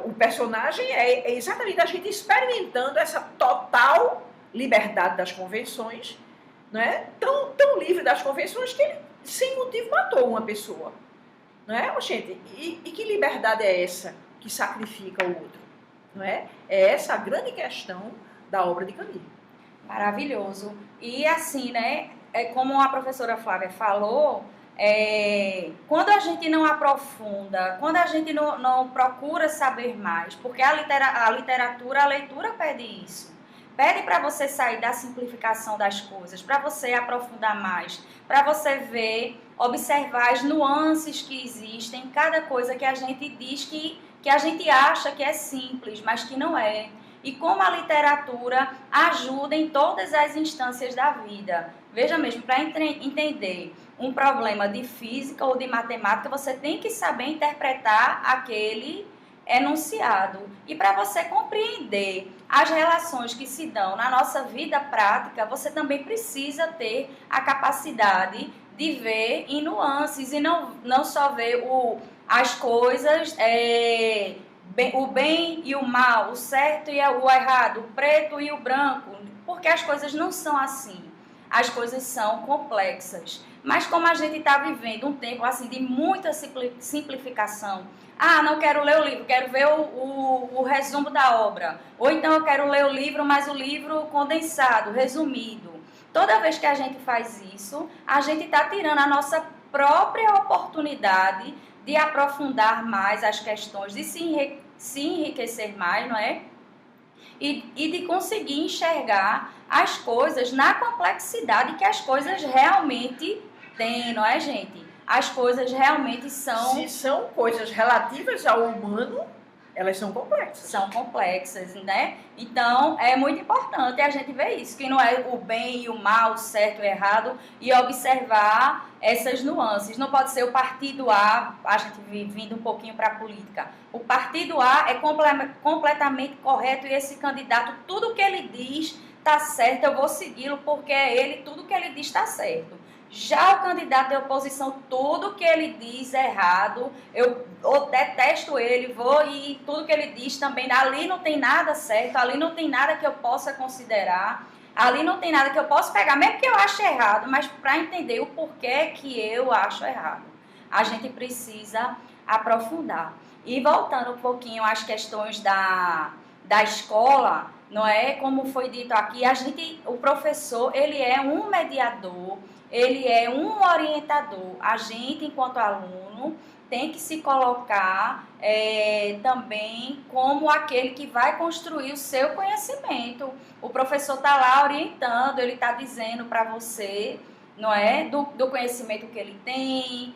O personagem é exatamente a gente experimentando essa total liberdade das convenções, né? Tão livre das convenções que ele, sem motivo, matou uma pessoa. Não é? Gente, e que liberdade é essa que sacrifica o outro? Não é? É essa a grande questão da obra de Camus. Maravilhoso. E assim, né? Como a professora Flávia falou, quando a gente não aprofunda, quando a gente não procura saber mais, porque a literatura, a leitura pede isso. Pede para você sair da simplificação das coisas, para você aprofundar mais, para você ver, observar as nuances que existem em cada coisa que a gente diz que a gente acha que é simples, mas que não é. E como a literatura ajuda em todas as instâncias da vida. Veja mesmo, para entender um problema de física ou de matemática, você tem que saber interpretar aquele enunciado. E para você compreender as relações que se dão na nossa vida prática, você também precisa ter a capacidade de ver em nuances e não só ver as coisas, o bem e o mal, o certo e o errado, o preto e o branco, porque as coisas não são assim. As coisas são complexas. Mas como a gente está vivendo um tempo assim de muita simplificação, não quero ler o livro, quero ver o resumo da obra. Ou então eu quero ler o livro, mas o livro condensado, resumido. Toda vez que a gente faz isso, a gente está tirando a nossa própria oportunidade de aprofundar mais as questões, de se enriquecer mais, não é? E de conseguir enxergar as coisas na complexidade que as coisas realmente têm, não é, gente? As coisas realmente são... Se são coisas relativas ao humano, elas são complexas. São complexas, né? Então, é muito importante a gente ver isso, que não é o bem e o mal, o certo e o errado, e observar essas nuances. Não pode ser o partido A, a gente vindo um pouquinho para a política. O partido A é completamente correto e esse candidato, tudo que ele diz está certo, eu vou segui-lo porque é ele, tudo que ele diz está certo. Já o candidato de oposição, tudo que ele diz é errado, eu detesto ele, e tudo que ele diz também, ali não tem nada certo, ali não tem nada que eu possa considerar, ali não tem nada que eu possa pegar, mesmo que eu ache errado, mas para entender o porquê que eu acho errado, a gente precisa aprofundar. E voltando um pouquinho às questões da escola, não é? Como foi dito aqui, o professor, ele é um mediador, ele é um orientador. A gente, enquanto aluno, tem que se colocar também como aquele que vai construir o seu conhecimento. O professor está lá orientando, ele está dizendo para você, não é? Do conhecimento que ele tem.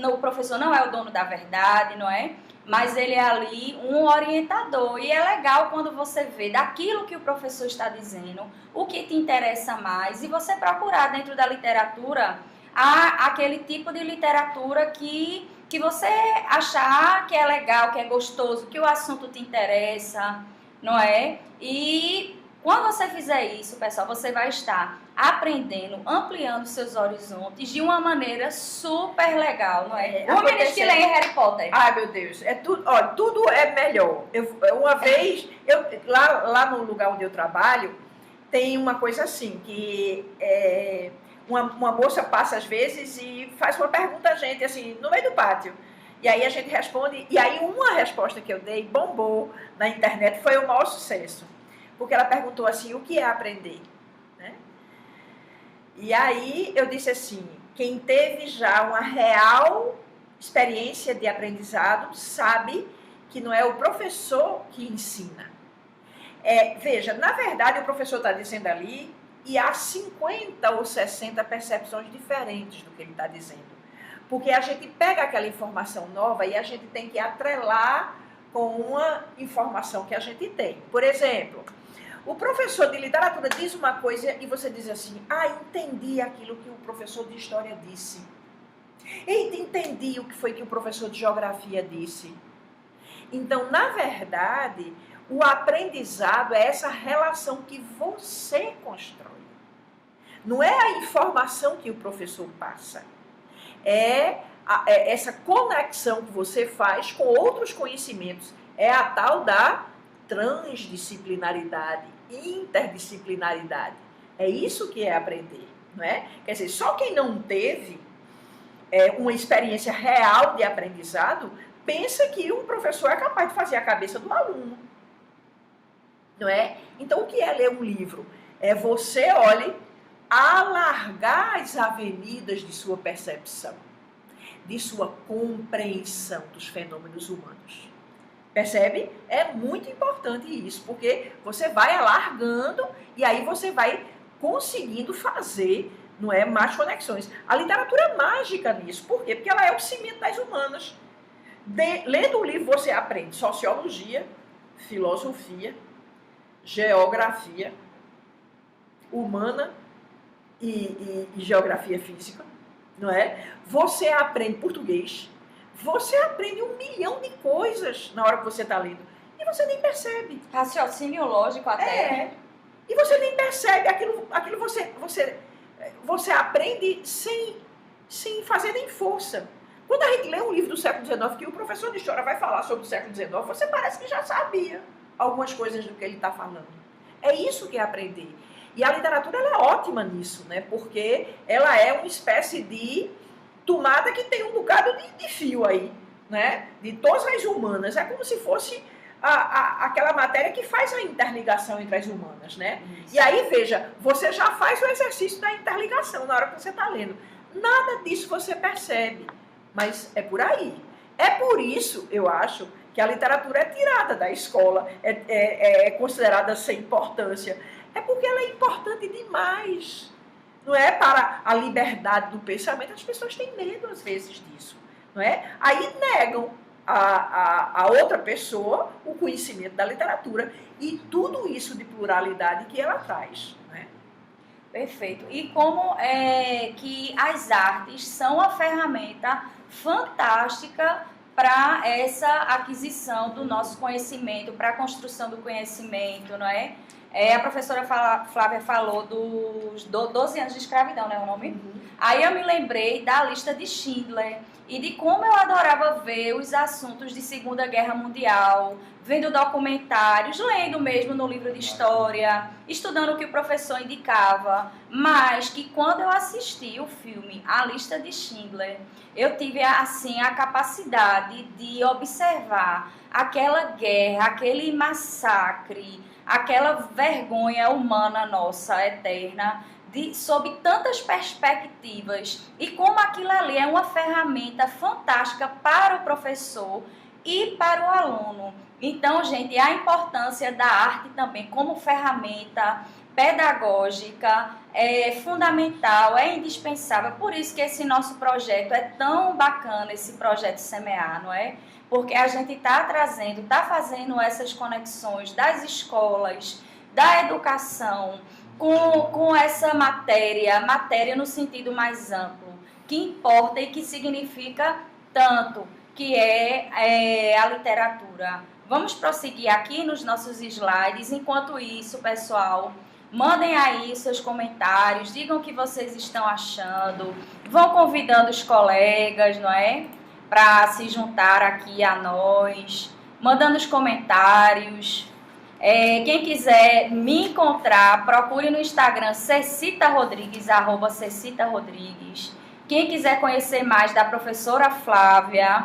O professor não é o dono da verdade, não é? Mas ele é ali um orientador. E é legal quando você vê daquilo que o professor está dizendo, o que te interessa mais, e você procurar dentro da literatura aquele tipo de literatura que você achar que é legal, que é gostoso, que o assunto te interessa, não é? E quando você fizer isso, pessoal, você vai estar aprendendo, ampliando seus horizontes de uma maneira super legal, não é? O menino que lê Harry Potter. Ai, meu Deus, tudo é melhor. Uma vez, lá no lugar onde eu trabalho, tem uma coisa assim, que uma moça passa às vezes e faz uma pergunta a gente, assim, no meio do pátio. E aí a gente responde, e aí uma resposta que eu dei, bombou na internet, foi o maior sucesso. Porque ela perguntou assim, o que é aprender? Né? E aí eu disse assim, quem teve já uma real experiência de aprendizado sabe que não é o professor que ensina. Veja, na verdade o professor está dizendo ali e há 50 ou 60 percepções diferentes do que ele está dizendo. Porque a gente pega aquela informação nova e a gente tem que atrelar com uma informação que a gente tem. Por exemplo, o professor de literatura diz uma coisa e você diz assim, entendi aquilo que o professor de história disse. Eita, entendi o que foi que o professor de geografia disse. Então, na verdade, o aprendizado é essa relação que você constrói. Não é a informação que o professor passa. É essa conexão que você faz com outros conhecimentos. É a tal da transdisciplinaridade, interdisciplinaridade. É isso que é aprender, não é? Quer dizer, só quem não teve uma experiência real de aprendizado pensa que um professor é capaz de fazer a cabeça do aluno, não é? Então, o que é ler um livro? É você, alargar as avenidas de sua percepção, de sua compreensão dos fenômenos humanos. Percebe? É muito importante isso, porque você vai alargando e aí você vai conseguindo fazer, não é, mais conexões. A literatura é mágica nisso. Por quê? Porque ela é o cimento das humanas. Lendo o livro você aprende sociologia, filosofia, geografia, humana e geografia física, não é? Você aprende português, você aprende 1 milhão de coisas na hora que você está lendo. E você nem percebe. Raciocínio lógico até. E você nem percebe, aquilo você aprende sem fazer nem força. Quando a gente lê um livro do século XIX, que o professor de história vai falar sobre o século XIX, você parece que já sabia algumas coisas do que ele está falando. É isso que é aprender. E a literatura ela é ótima nisso, né? Porque ela é uma espécie de tomada que tem um bocado de fio aí, né? De todas as humanas. É como se fosse aquela matéria que faz a interligação entre as humanas, né? Isso. E aí, veja, você já faz o exercício da interligação na hora que você está lendo. Nada disso você percebe, mas é por aí. É por isso, eu acho, que a literatura é tirada da escola, é considerada sem importância. É porque ela é importante demais. Não é para a liberdade do pensamento. As pessoas têm medo, às vezes, disso. Não é? Aí negam a outra pessoa o conhecimento da literatura e tudo isso de pluralidade que ela traz. Não é? Perfeito. E como é que as artes são uma ferramenta fantástica para essa aquisição do nosso conhecimento, para a construção do conhecimento, não é? A professora Flávia falou dos 12 anos de escravidão, né, o nome? Uhum. Aí eu me lembrei da lista de Schindler e de como eu adorava ver os assuntos de Segunda Guerra Mundial, vendo documentários, lendo mesmo no livro de história, estudando o que o professor indicava, mas que quando eu assisti o filme A Lista de Schindler, eu tive assim a capacidade de observar aquela guerra, aquele massacre, aquela vergonha humana nossa, eterna, sob tantas perspectivas, e como aquilo ali é uma ferramenta fantástica para o professor e para o aluno. Então, gente, a importância da arte também como ferramenta pedagógica é fundamental, é indispensável. Por isso que esse nosso projeto é tão bacana, esse projeto Semear, não é? Porque a gente está trazendo, está fazendo essas conexões das escolas, da educação, com essa matéria no sentido mais amplo, que importa e que significa tanto, que é a literatura. Vamos prosseguir aqui nos nossos slides. Enquanto isso, pessoal, mandem aí seus comentários, digam o que vocês estão achando, vão convidando os colegas, não é? Para se juntar aqui a nós, mandando os comentários. Quem quiser me encontrar, procure no Instagram Cecita Rodrigues, @Cecita Rodrigues. Quem quiser conhecer mais da professora Flávia,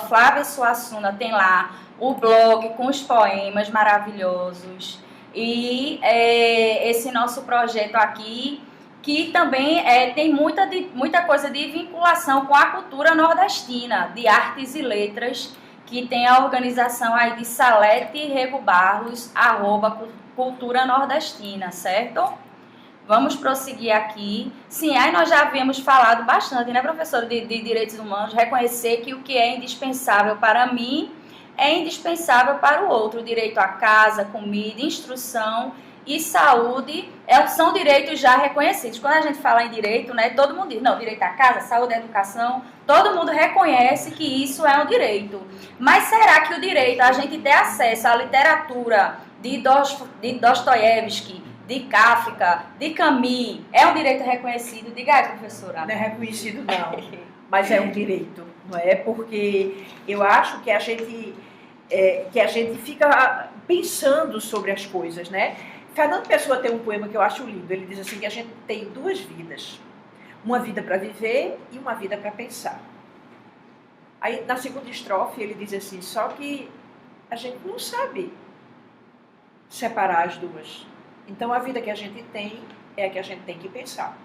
@Flávia Suassuna, tem lá o blog com os poemas maravilhosos. E esse nosso projeto aqui, que também tem muita coisa de vinculação com a cultura nordestina, de artes e letras, que tem a organização aí de Salete Rego Barros, @Cultura Nordestina, certo? Vamos prosseguir aqui. Sim, aí nós já havíamos falado bastante, né, professora, de direitos humanos, reconhecer que o que é indispensável para mim é indispensável para o outro. Direito à casa, comida, instrução e saúde são direitos já reconhecidos. Quando a gente fala em direito, né, todo mundo diz, não, direito à casa, saúde, educação, todo mundo reconhece que isso é um direito. Mas será que o direito a gente ter acesso à literatura de Dostoiévski, de Kafka, de Camus, é um direito reconhecido? Diga aí, professora. Não é reconhecido, não, mas é um direito, não é? Porque eu acho que a gente fica pensando sobre as coisas, né? Fernando Pessoa tem um poema que eu acho lindo. Ele diz assim que a gente tem duas vidas. Uma vida para viver e uma vida para pensar. Aí, na segunda estrofe, ele diz assim, só que a gente não sabe separar as duas. Então, a vida que a gente tem é a que a gente tem que pensar.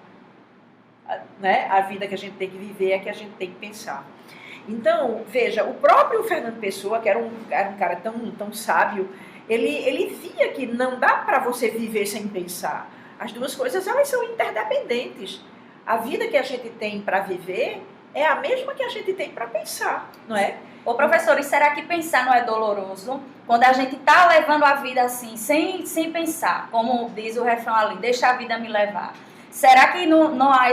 Né? A vida que a gente tem que viver é a que a gente tem que pensar. Então, veja, o próprio Fernando Pessoa, que era um cara tão sábio, ele via que não dá para você viver sem pensar. As duas coisas, elas são interdependentes. A vida que a gente tem para viver é a mesma que a gente tem para pensar, não é? Ô, professor, e será que pensar não é doloroso? Quando a gente está levando a vida assim, sem pensar, como diz o refrão ali, deixa a vida me levar. Será que não há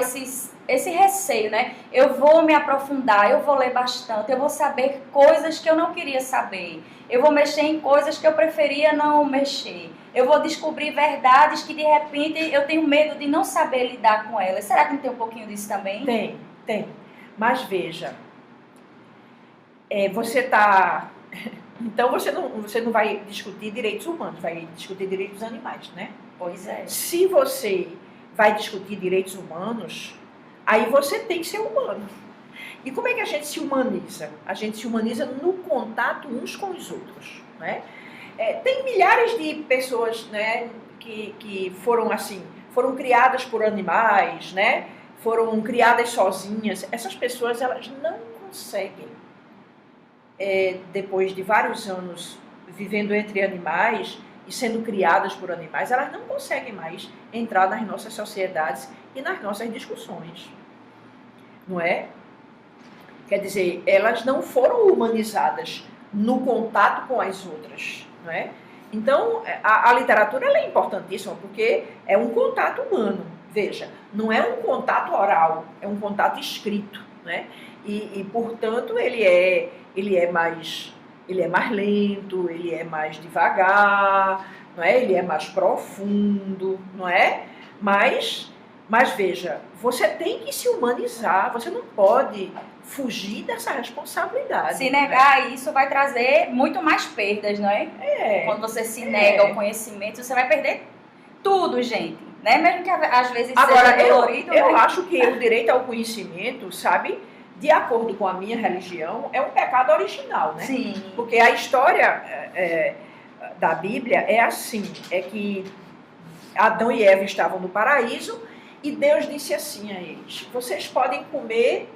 esse receio, né? Eu vou me aprofundar, eu vou ler bastante, eu vou saber coisas que eu não queria saber. Eu vou mexer em coisas que eu preferia não mexer. Eu vou descobrir verdades que, de repente, eu tenho medo de não saber lidar com elas. Será que não tem um pouquinho disso também? Tem. Mas veja, você está... Então, você não vai discutir direitos humanos, vai discutir direitos animais, né? Pois é. Se você vai discutir direitos humanos, aí você tem que ser humano. E como é que a gente se humaniza? A gente se humaniza no contato uns com os outros, né? Tem milhares de pessoas, né, que foram assim, foram criadas por animais, né? Foram criadas sozinhas. Essas pessoas, elas não conseguem, depois de vários anos vivendo entre animais e sendo criadas por animais, elas não conseguem mais entrar nas nossas sociedades e nas nossas discussões, não é? Quer dizer, elas não foram humanizadas no contato com as outras, não é? Então, a literatura ela é importantíssima porque é um contato humano. Veja, não é um contato oral, é um contato escrito, né? E portanto, ele é mais lento, ele é mais devagar, não é? Ele é mais profundo, não é? Mas veja, você tem que se humanizar, você não pode fugir dessa responsabilidade. Se negar isso vai trazer muito mais perdas, não é? Quando você se nega ao conhecimento, você vai perder tudo, gente. Né? Mesmo que às vezes agora, seja dolorido. Eu acho que o direito ao conhecimento, sabe, de acordo com a minha religião, é um pecado original, né? Sim. Porque a história da Bíblia é assim, é que Adão e Eva estavam no paraíso e Deus disse assim a eles: vocês podem comer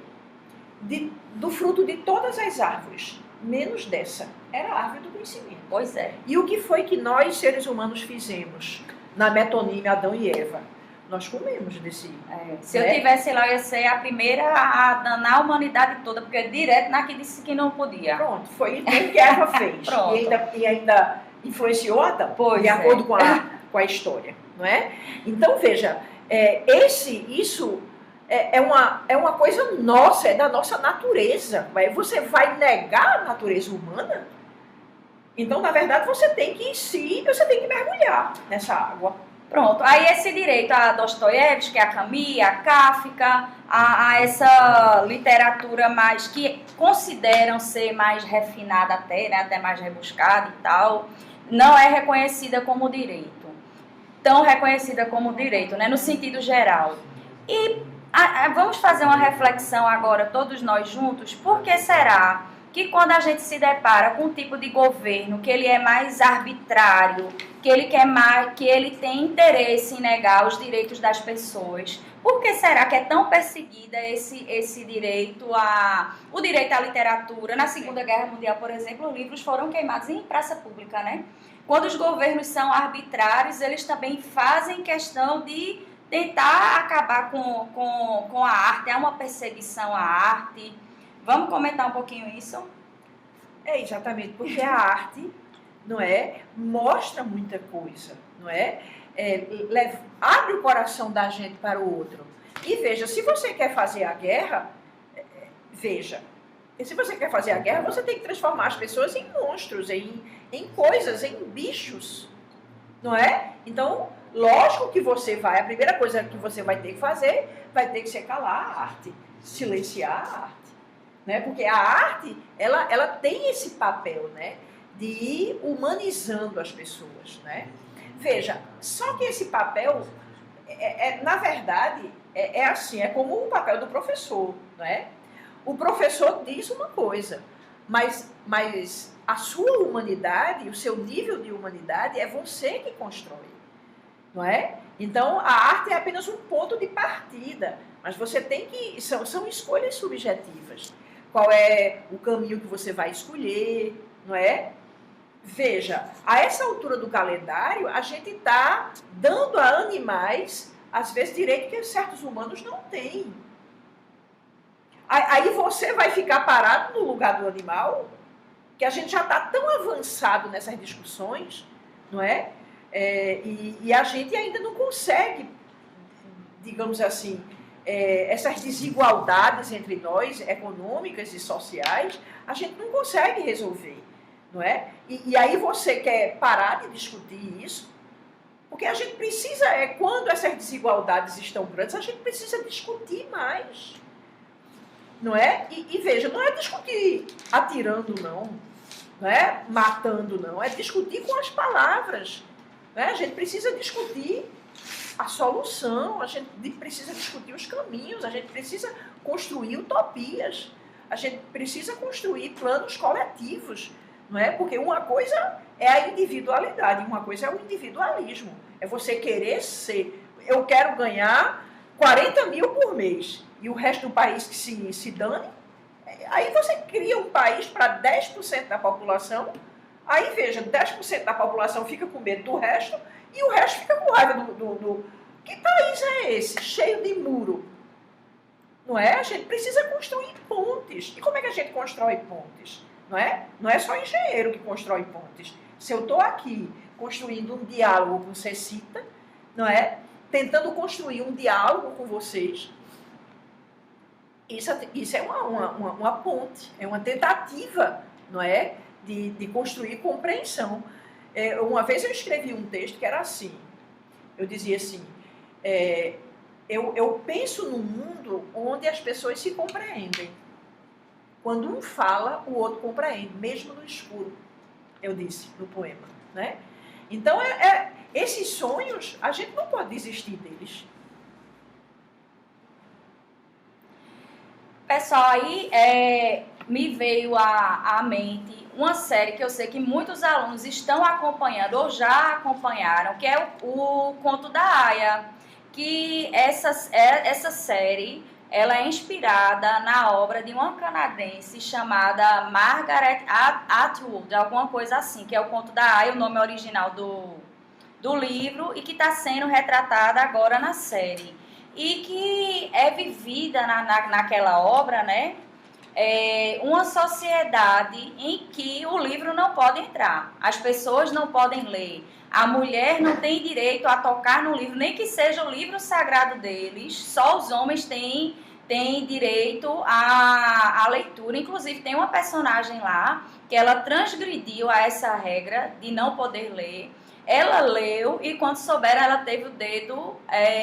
do fruto de todas as árvores, menos dessa. Era a árvore do conhecimento. Pois é. E o que foi que nós, seres humanos, fizemos na metonímia Adão e Eva? Nós comemos desse... Se eu tivesse lá, eu ia ser a primeira a danar a humanidade toda, porque direto naquele disse que não podia. Pronto, foi o que Eva fez. Pronto. E ainda influenciou Adão, Pois de acordo com a história, não é? Então, veja, isso é uma coisa nossa, é da nossa natureza. Você vai negar a natureza humana? Então, na verdade, você tem que mergulhar nessa água. Pronto, aí esse direito a Dostoiévski, a Camus, a Kafka, a essa literatura mais que consideram ser mais refinada até, né, até mais rebuscada e tal, não é reconhecida como direito. Tão reconhecida como direito, né, no sentido geral. E vamos fazer uma reflexão agora, todos nós juntos, por que será que quando a gente se depara com um tipo de governo que ele é mais arbitrário, que ele tem interesse em negar os direitos das pessoas, por que será que é tão perseguida esse direito o direito à literatura? Na Segunda Guerra Mundial, por exemplo, os livros foram queimados em praça pública, né? Quando os governos são arbitrários, eles também fazem questão de tentar acabar com a arte, é uma perseguição à arte. Vamos comentar um pouquinho isso? Exatamente, porque a arte, não é, mostra muita coisa, não é? Abre o coração da gente para o outro. E veja, se você quer fazer a guerra, se você quer fazer a guerra, você tem que transformar as pessoas em monstros, em coisas, em bichos, não é? Então, lógico que a primeira coisa que você vai ter que fazer, vai ter que ser calar a arte, silenciar a arte. Né? Porque a arte, ela tem esse papel, né, de ir humanizando as pessoas, né? Veja, só que esse papel, na verdade, assim, é como o papel do professor, né? O professor diz uma coisa, mas a sua humanidade, o seu nível de humanidade é você que constrói, não é? Então, a arte é apenas um ponto de partida, mas você tem que... São escolhas subjetivas. Qual é o caminho que você vai escolher, não é? Veja, a essa altura do calendário, a gente está dando a animais, às vezes, direito que certos humanos não têm. Aí você vai ficar parado no lugar do animal, que a gente já está tão avançado nessas discussões, não é? E a gente ainda não consegue, digamos assim, essas desigualdades entre nós, econômicas e sociais, a gente não consegue resolver, não é? E aí você quer parar de discutir isso, porque a gente precisa, quando essas desigualdades estão grandes, a gente precisa discutir mais, não é? E veja, não é discutir atirando, não é matando, não, é discutir com as palavras, não é? A gente precisa discutir a solução, a gente precisa discutir os caminhos, a gente precisa construir utopias, a gente precisa construir planos coletivos, não é? Porque uma coisa é a individualidade, uma coisa é o individualismo, é você querer ser, eu quero ganhar 40 mil por mês, e o resto do país que se dane, aí você cria um país para 10% da população, aí veja, 10% da população fica com medo do resto, e o resto fica com raiva do... Que país é esse? Cheio de muro. Não é? A gente precisa construir pontes. E como é que a gente constrói pontes? Não é? Não é só engenheiro que constrói pontes. Se eu estou aqui construindo um diálogo com Cecita, não é? Tentando construir um diálogo com vocês, isso é uma ponte, é uma tentativa, não é? De construir compreensão. Uma vez eu escrevi um texto que era assim, eu dizia assim, eu penso num mundo onde as pessoas se compreendem. Quando um fala, o outro compreende, mesmo no escuro, eu disse no poema, né? Então, esses sonhos, a gente não pode desistir deles. Pessoal, aí me veio à mente uma série que eu sei que muitos alunos estão acompanhando ou já acompanharam, que é o Conto da Aia, que essa série ela é inspirada na obra de uma canadense chamada Margaret Atwood, alguma coisa assim, que é o Conto da Aia, o nome original do livro, e que está sendo retratada agora na série. E que é vivida naquela obra, né? Uma sociedade em que o livro não pode entrar, as pessoas não podem ler, a mulher não tem direito a tocar no livro, nem que seja o livro sagrado deles, só os homens têm direito à leitura. Inclusive tem uma personagem lá que ela transgrediu a essa regra de não poder ler. Ela leu e quando souber ela teve o dedo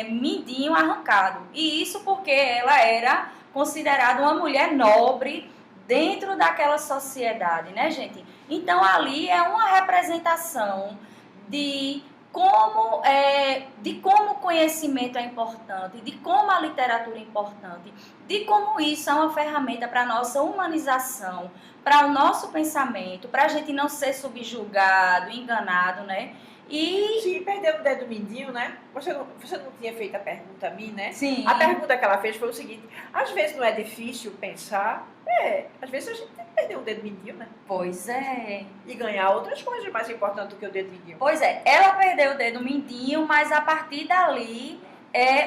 mindinho arrancado, e isso porque ela era considerada uma mulher nobre dentro daquela sociedade, né, gente? Então, ali é uma representação de como o conhecimento é importante, de como a literatura é importante, de como isso é uma ferramenta para a nossa humanização, para o nosso pensamento, para a gente não ser subjugado, enganado, né? E... Sim, perdeu o dedo mindinho, né? Você não tinha feito a pergunta a mim, né? Sim. A pergunta que ela fez foi o seguinte: às vezes não é difícil pensar, às vezes a gente tem que perder o dedo mindinho, né? Pois é. E ganhar outras coisas mais importantes do que o dedo mindinho. Pois é, ela perdeu o dedo mindinho, mas a partir dali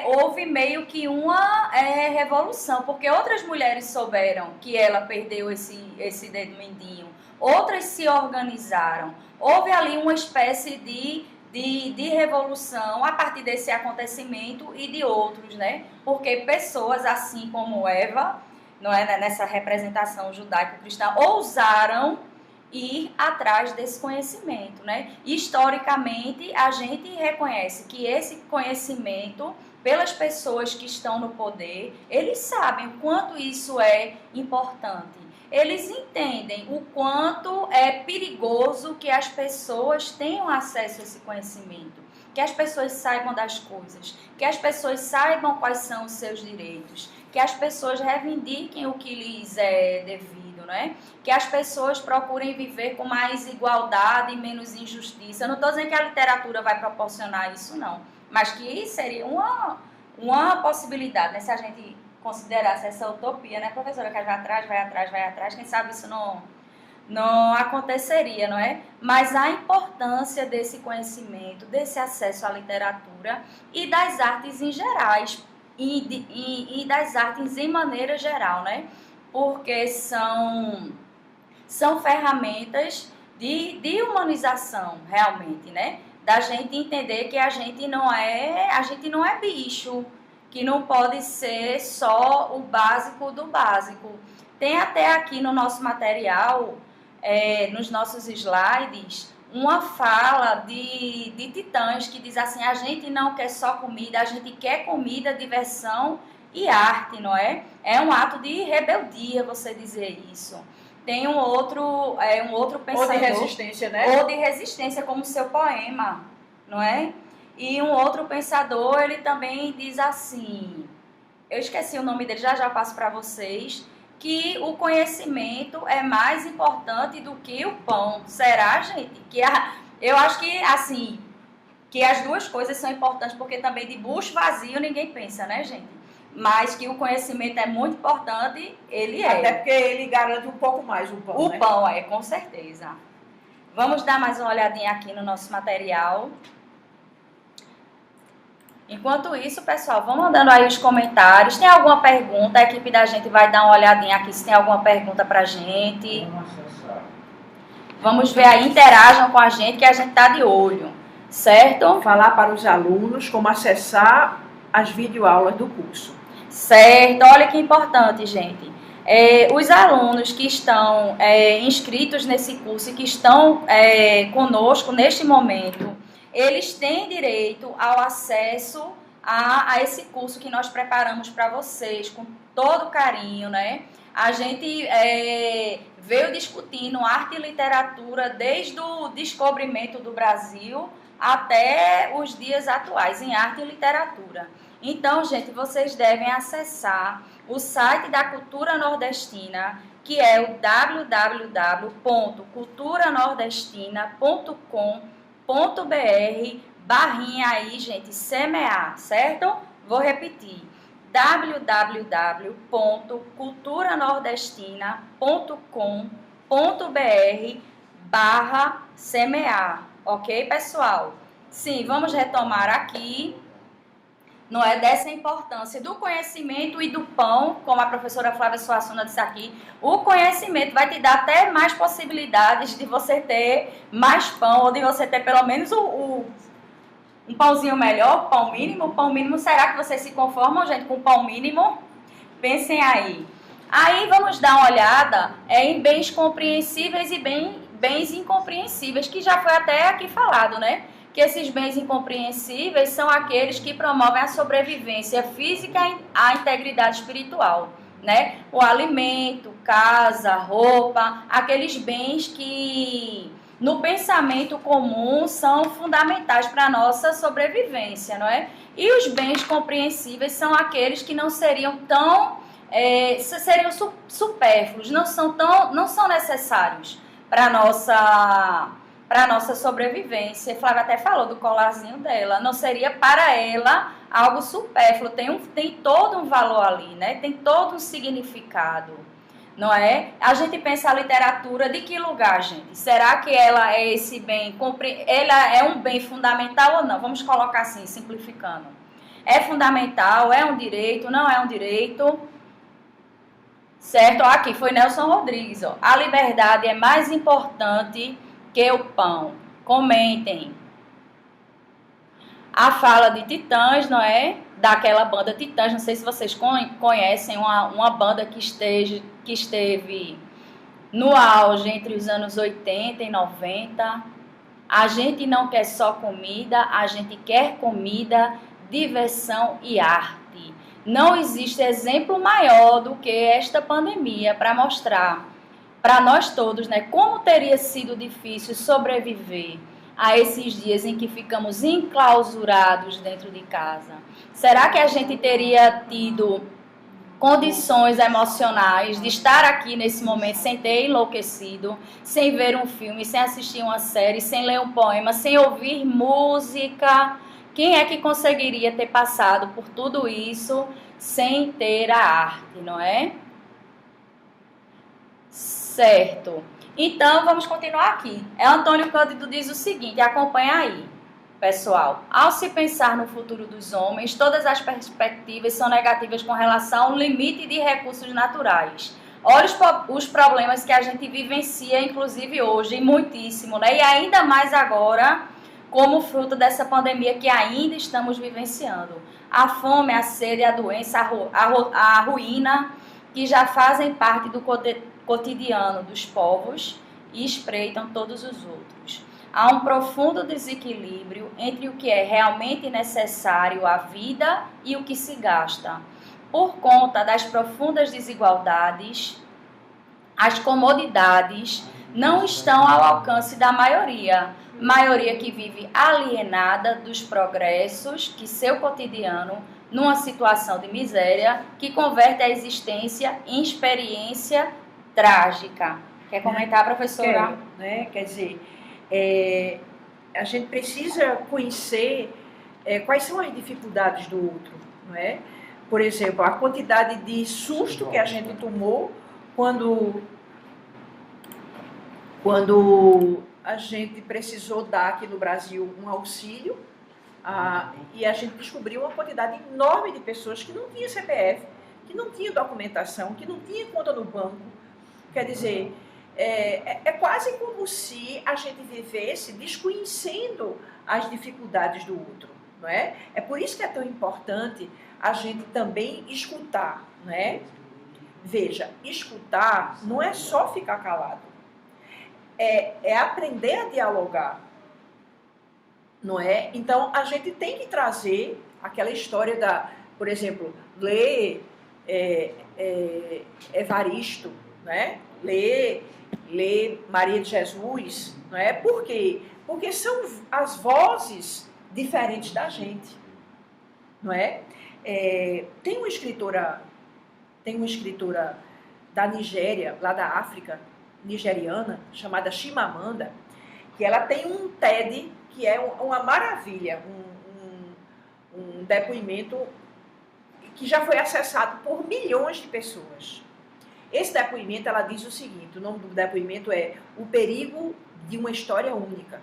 houve meio que uma revolução, porque outras mulheres souberam que ela perdeu esse dedo mindinho, outras se organizaram. Houve ali uma espécie de revolução a partir desse acontecimento e de outros, né? Porque pessoas assim como Eva, não é, nessa representação judaico-cristã, ousaram ir atrás desse conhecimento, né? Historicamente, a gente reconhece que esse conhecimento, pelas pessoas que estão no poder, eles sabem o quanto isso é importante. Eles entendem o quanto é perigoso que as pessoas tenham acesso a esse conhecimento, que as pessoas saibam das coisas, que as pessoas saibam quais são os seus direitos, que as pessoas reivindiquem o que lhes é devido, né? Que as pessoas procurem viver com mais igualdade e menos injustiça. Eu não estou dizendo que a literatura vai proporcionar isso, não, mas que seria uma possibilidade, né? Se a gente considerasse essa utopia, né, professora, que vai atrás, quem sabe isso não aconteceria, não é? Mas a importância desse conhecimento, desse acesso à literatura e das artes em gerais, e das artes em maneira geral, né? Porque são ferramentas de humanização, realmente, né? Da gente entender que a gente não é bicho, que não pode ser só o básico do básico. Tem até aqui no nosso material, nos nossos slides, uma fala de Titãs que diz assim: a gente não quer só comida, a gente quer comida, diversão e arte, não é? É um ato de rebeldia você dizer isso. Tem um outro pensador... Ou de resistência, né? Ou de resistência, como seu poema, não é? E um outro pensador, ele também diz assim, eu esqueci o nome dele, já passo para vocês, que o conhecimento é mais importante do que o pão. Será, gente? Eu acho que, assim, que as duas coisas são importantes, porque também de bucho vazio ninguém pensa, né, gente? Mas que o conhecimento é muito importante, ele é. Até porque ele garante um pouco mais o pão, O pão é, com certeza. Vamos dar mais uma olhadinha aqui no nosso material. Enquanto isso, pessoal, vão mandando aí os comentários. Tem alguma pergunta? A equipe da gente vai dar uma olhadinha aqui se tem alguma pergunta pra gente. Vamos ver aí, interajam com a gente que a gente tá de olho, certo? Falar para os alunos como acessar as videoaulas do curso. Certo, olha que importante, gente. Os alunos que estão inscritos nesse curso e que estão conosco neste momento, eles têm direito ao acesso a esse curso que nós preparamos para vocês com todo carinho, né? A gente veio discutindo arte e literatura desde o descobrimento do Brasil até os dias atuais em arte e literatura. Então, gente, vocês devem acessar o site da Cultura Nordestina, que é o www.culturanordestina.com.br/, aí, gente, semear, certo? Vou repetir. www.culturanordestina.com.br/semear, ok, pessoal? Sim, vamos retomar aqui. Não é dessa importância do conhecimento e do pão, como a professora Flávia Suassuna disse aqui. O conhecimento vai te dar até mais possibilidades de você ter mais pão, ou de você ter pelo menos um pãozinho melhor, pão mínimo. Pão mínimo, será que vocês se conformam, gente, com pão mínimo? Pensem aí. Aí vamos dar uma olhada em bens compreensíveis e bens incompreensíveis, que já foi até aqui falado, né? Que esses bens incompreensíveis são aqueles que promovem a sobrevivência física e a integridade espiritual, né? O alimento, casa, roupa, aqueles bens que no pensamento comum são fundamentais para a nossa sobrevivência, não é? E os bens compreensíveis são aqueles que não seriam tão, seriam supérfluos, não são necessários para a nossa sobrevivência. Flávia até falou do colarzinho dela, não seria para ela algo supérfluo, tem todo um valor ali, né? Tem todo um significado, não é? A gente pensa a literatura de que lugar, gente? Será que ela é esse bem, ela é um bem fundamental ou não? Vamos colocar assim, simplificando. É fundamental, é um direito, não é um direito? Certo? Aqui foi Nelson Rodrigues, ó. A liberdade é mais importante que o pão. Comentem. A fala de Titãs, não é? Daquela banda Titãs, não sei se vocês conhecem, uma banda que esteve no auge entre os anos 80 e 90. A gente não quer só comida, a gente quer comida, diversão e arte. Não existe exemplo maior do que esta pandemia para mostrar para nós todos, né, como teria sido difícil sobreviver a esses dias em que ficamos enclausurados dentro de casa. Será que a gente teria tido condições emocionais de estar aqui nesse momento sem ter enlouquecido, sem ver um filme, sem assistir uma série, sem ler um poema, sem ouvir música? Quem é que conseguiria ter passado por tudo isso sem ter a arte, não é? Certo. Então, vamos continuar aqui. Antônio Cândido diz o seguinte, acompanha aí, pessoal. Ao se pensar no futuro dos homens, todas as perspectivas são negativas com relação ao limite de recursos naturais. Olha os problemas que a gente vivencia, inclusive hoje, muitíssimo, né? E ainda mais agora, como fruto dessa pandemia que ainda estamos vivenciando. A fome, a sede, a doença, a ruína, que já fazem parte do cotidiano dos povos e espreitam todos os outros. Há um profundo desequilíbrio entre o que é realmente necessário à vida e o que se gasta. Por conta das profundas desigualdades, as comodidades não estão ao alcance da maioria que vive alienada dos progressos que seu cotidiano, numa situação de miséria, que converte a existência em experiência trágica. Quer comentar, professora? Quero, né? Quer dizer, a gente precisa conhecer quais são as dificuldades do outro, não é? Por exemplo, a quantidade de susto que a gente tomou quando a gente precisou dar aqui no Brasil um auxílio, e a gente descobriu uma quantidade enorme de pessoas que não tinham CPF, que não tinham documentação, que não tinham conta no banco. Quer dizer, é quase como se a gente vivesse desconhecendo as dificuldades do outro, não é? É por isso que é tão importante a gente também escutar, não é? Veja, escutar não é só ficar calado. É aprender a dialogar, não é? Então, a gente tem que trazer aquela história por exemplo, ler Evaristo, né? Ler Maria de Jesus, não é? Por quê? Porque são as vozes diferentes da gente, não é? Tem uma escritora da Nigéria, lá da África, nigeriana, chamada Chimamanda, que ela tem um TED que é uma maravilha, um depoimento que já foi acessado por milhões de pessoas. Esse depoimento, ela diz o seguinte, o nome do depoimento é O Perigo de uma História Única.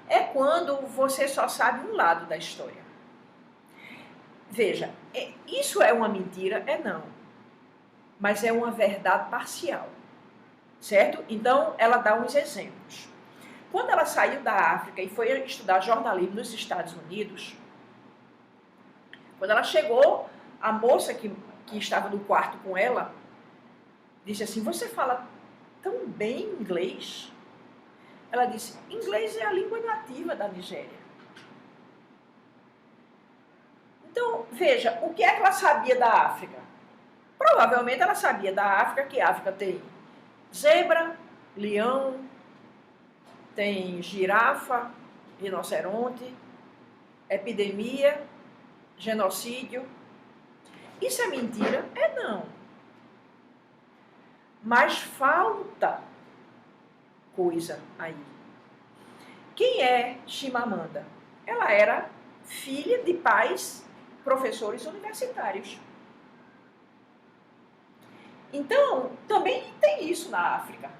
É quando você só sabe um lado da história. Veja, isso é uma mentira? Não. Mas é uma verdade parcial. Certo? Então, ela dá uns exemplos. Quando ela saiu da África e foi estudar jornalismo nos Estados Unidos, quando ela chegou, a moça que estava no quarto com ela, disse assim, você fala tão bem inglês? Ela disse, inglês é a língua nativa da Nigéria. Então, veja, o que é que ela sabia da África? Provavelmente ela sabia da África, que a África tem zebra, leão, tem girafa, rinoceronte, epidemia, genocídio. Isso é mentira? Não. Mas falta coisa aí. Quem é Chimamanda? Ela era filha de pais professores universitários. Então, também tem isso na África.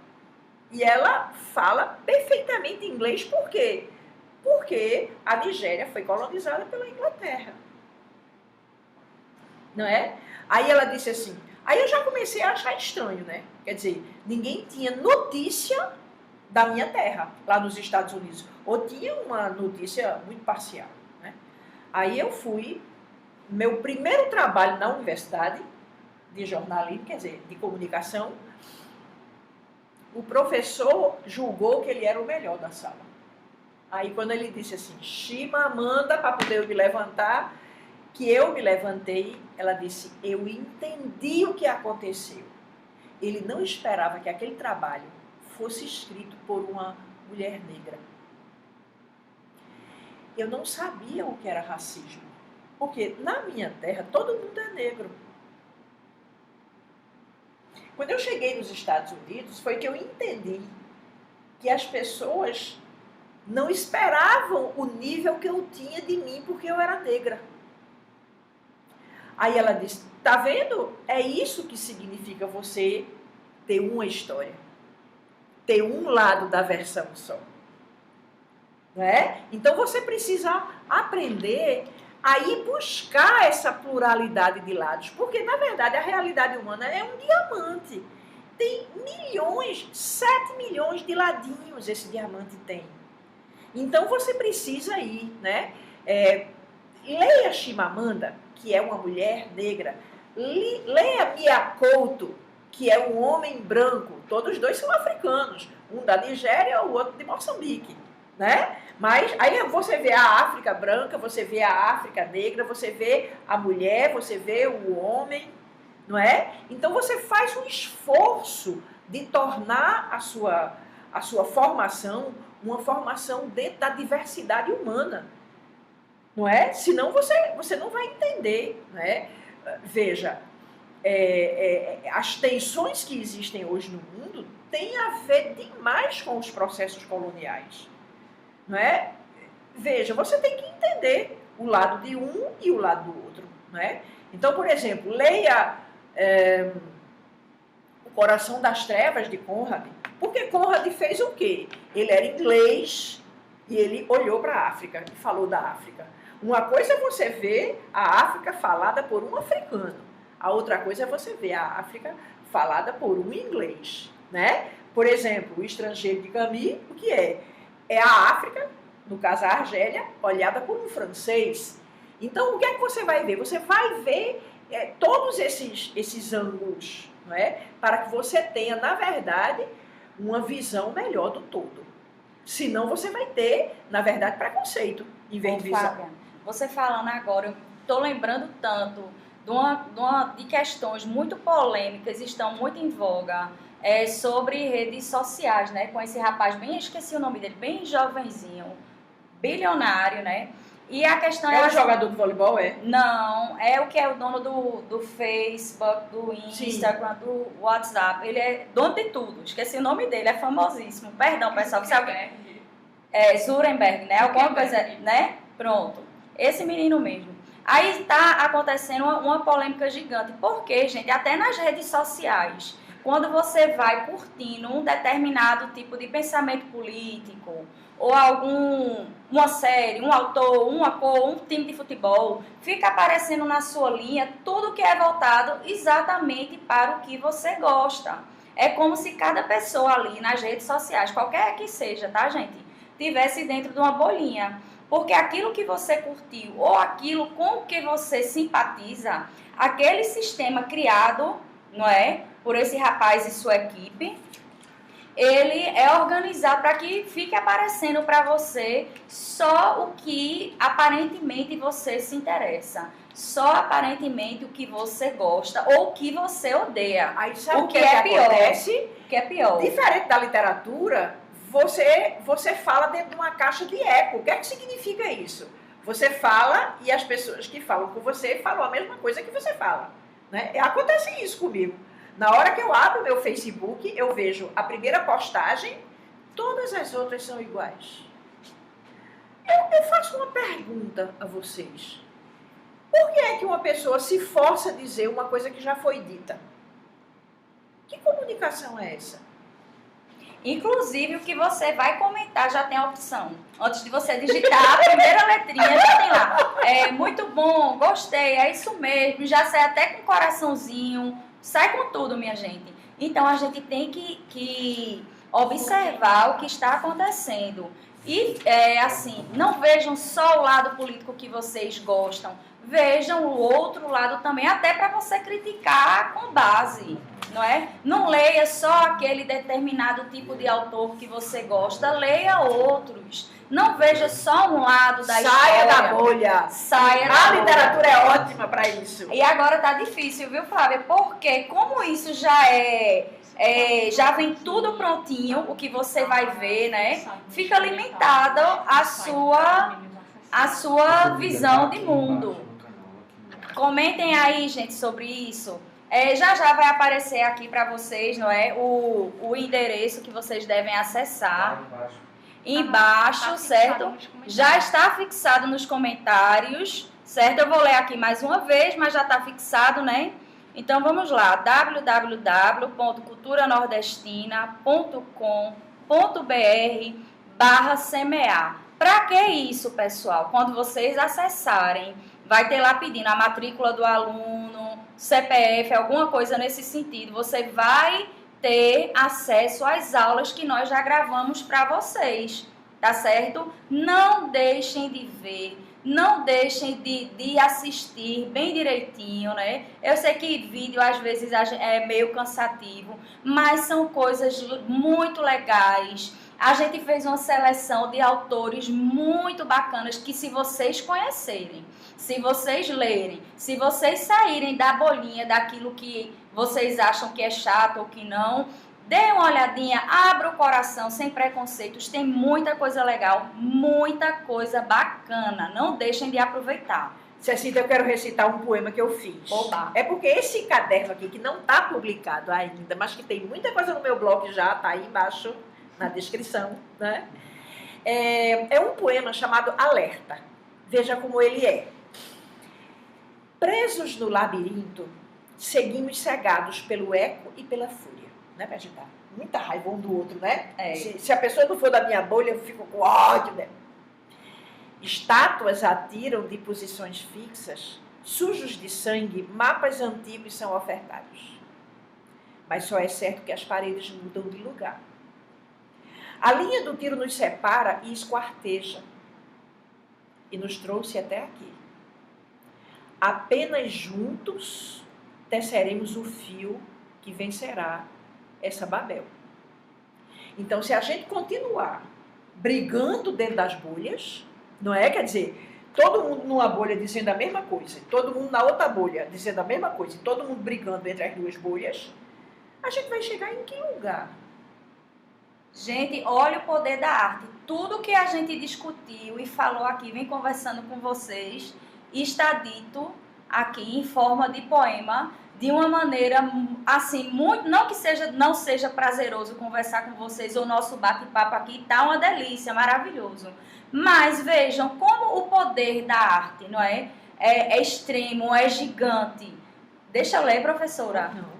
E ela fala perfeitamente inglês, por quê? Porque a Nigéria foi colonizada pela Inglaterra. Não é? Aí ela disse assim, aí eu já comecei a achar estranho, né? Quer dizer, ninguém tinha notícia da minha terra, lá nos Estados Unidos. Ou tinha uma notícia muito parcial, né? Aí eu fui, meu primeiro trabalho na universidade, de jornalismo, quer dizer, de comunicação, o professor julgou que ele era o melhor da sala. Aí quando ele disse assim, Chimamanda, para poder eu me levantar, que eu me levantei, ela disse, eu entendi o que aconteceu. Ele não esperava que aquele trabalho fosse escrito por uma mulher negra. Eu não sabia o que era racismo, porque na minha terra todo mundo é negro. Quando eu cheguei nos Estados Unidos, foi que eu entendi que as pessoas não esperavam o nível que eu tinha de mim, porque eu era negra. Aí ela disse, tá vendo? É isso que significa você ter uma história. Ter um lado da versão só. Não é? Então você precisa aprender a ir buscar essa pluralidade de lados. Porque, na verdade, a realidade humana é um diamante. Tem milhões, 7 milhões de ladinhos esse diamante tem. Então você precisa ir, né? Leia Chimamanda, que é uma mulher negra. Leia Mia Couto, que é um homem branco. Todos dois são africanos. Um da Nigéria, o outro de Moçambique, né? Mas aí você vê a África branca, você vê a África negra, você vê a mulher, você vê o homem, não é? Então você faz um esforço de tornar a sua formação uma formação dentro da diversidade humana, não é? Senão você não vai entender, não é? Veja, as tensões que existem hoje no mundo têm a ver demais com os processos coloniais, não é? Veja, você tem que entender o lado de um e o lado do outro, não é? Então, por exemplo, leia O Coração das Trevas, de Conrad, porque Conrad fez o quê? Ele era inglês e ele olhou para a África e falou da África. Uma coisa é você ver a África falada por um africano, a outra coisa é você ver a África falada por um inglês, né? Por exemplo, O Estrangeiro de Camus, o que é? É a África, no caso a Argélia, olhada por um francês. Então, o que é que você vai ver? Você vai ver todos esses ângulos, não é? Para que você tenha, na verdade, uma visão melhor do todo. Senão você vai ter, na verdade, preconceito em vez de visão. Fábia, você falando agora, eu estou lembrando tanto de questões muito polêmicas, estão muito em voga, sobre redes sociais, né? Com esse rapaz, esqueci o nome dele, bem jovenzinho, bilionário, né? E a questão é o jogador de voleibol, é? Não, é o que é o dono do Facebook, do Instagram, do WhatsApp. Ele é dono de tudo. Esqueci o nome dele, é famosíssimo. Perdão, pessoal, que sabe. Zuckerberg, né? Alguma coisa, né? Pronto. Esse menino mesmo. Aí está acontecendo uma polêmica gigante. Por quê, gente? Até nas redes sociais. Quando você vai curtindo um determinado tipo de pensamento político, ou uma série, um autor, uma cor, um time de futebol, fica aparecendo na sua linha tudo que é voltado exatamente para o que você gosta. É como se cada pessoa ali nas redes sociais, qualquer que seja, tá, gente, tivesse dentro de uma bolinha. Porque aquilo que você curtiu ou aquilo com o que você simpatiza, aquele sistema criado, não é, por esse rapaz e sua equipe, ele é organizado para que fique aparecendo para você só o que aparentemente você se interessa. Só aparentemente o que você gosta ou o que você odeia. Aí sabe o que é pior? Acontece? O que é pior? Diferente da literatura, você fala dentro de uma caixa de eco. O que é que significa isso? Você fala e as pessoas que falam com você falam a mesma coisa que você fala, né? Acontece isso comigo. Na hora que eu abro meu Facebook, eu vejo a primeira postagem, todas as outras são iguais. Eu faço uma pergunta a vocês. Por que é que uma pessoa se força a dizer uma coisa que já foi dita? Que comunicação é essa? Inclusive, o que você vai comentar já tem a opção. Antes de você digitar a primeira letrinha, já tem lá. Muito bom, gostei, é isso mesmo. Já sai até com coraçãozinho. Sai com tudo, minha gente. Então, a gente tem que observar o que está acontecendo. E, assim, não vejam só o lado político que vocês gostam. Vejam o outro lado também, até para você criticar com base, não é? Não leia só aquele determinado tipo de autor que você gosta, leia outros. Não veja só um lado da história. Saia da bolha. Saia da bolha. A literatura é ótima para isso. E agora tá difícil, viu, Flávia? Porque como isso já já vem tudo prontinho, o que você vai ver, né? Fica limitada a sua visão de mundo. Comentem aí, gente, sobre isso. Já vai aparecer aqui para vocês, não é? O endereço que vocês devem acessar. Embaixo, certo? Já está fixado nos comentários, certo? Eu vou ler aqui mais uma vez, mas já está fixado, né? Então vamos lá, www.culturanordestina.com.br/semear. Para que isso, pessoal? Quando vocês acessarem, vai ter lá pedindo a matrícula do aluno, CPF, alguma coisa nesse sentido. Você vai ter acesso às aulas que nós já gravamos para vocês, tá certo? Não deixem de ver, não deixem de assistir bem direitinho, né? Eu sei que vídeo às vezes é meio cansativo, mas são coisas muito legais. A gente fez uma seleção de autores muito bacanas que, se vocês conhecerem, se vocês lerem, se vocês saírem da bolinha daquilo que vocês acham que é chato ou que não, dê uma olhadinha, abra o coração, sem preconceitos, tem muita coisa legal, muita coisa bacana, não deixem de aproveitar. Cecília, eu quero recitar um poema que eu fiz. Oba. É porque esse caderno aqui, que não está publicado ainda, mas que tem muita coisa no meu blog já, está aí embaixo na descrição, né? É um poema chamado Alerta. Veja como ele é. Presos no labirinto, seguimos cegados pelo eco e pela fúria. Né, pra gente dar muita raiva um do outro, né? Se a pessoa não for da minha bolha, eu fico com ódio, né? Estátuas atiram de posições fixas, sujos de sangue, mapas antigos são ofertados. Mas só é certo que as paredes mudam de lugar. A linha do tiro nos separa e esquarteja, e nos trouxe até aqui. Apenas juntos teceremos o fio que vencerá essa Babel. Então, se a gente continuar brigando dentro das bolhas, não é? Quer dizer, todo mundo numa bolha dizendo a mesma coisa, todo mundo na outra bolha dizendo a mesma coisa, e todo mundo brigando entre as duas bolhas, a gente vai chegar em que lugar? Gente, olha o poder da arte. Tudo que a gente discutiu e falou aqui, vem conversando com vocês, está dito aqui em forma de poema, de uma maneira assim, muito, não seja prazeroso conversar com vocês, o nosso bate-papo aqui tá uma delícia, maravilhoso. Mas vejam como o poder da arte, não é? É extremo, é gigante. Deixa eu ler, professora. Não.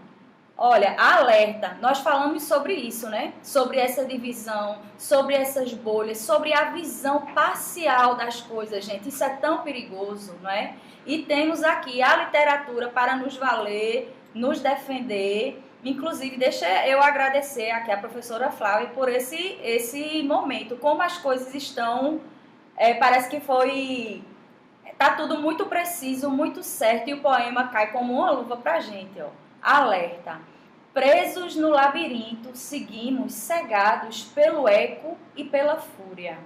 Olha, alerta, nós falamos sobre isso, né? Sobre essa divisão, sobre essas bolhas, sobre a visão parcial das coisas, gente. Isso é tão perigoso, não é? E temos aqui a literatura para nos valer, nos defender. Inclusive, deixa eu agradecer aqui a professora Flávia por esse momento. Como as coisas estão, parece que tá tudo muito preciso, muito certo, e o poema cai como uma luva pra gente, ó. Alerta. Presos no labirinto, seguimos cegados pelo eco e pela fúria.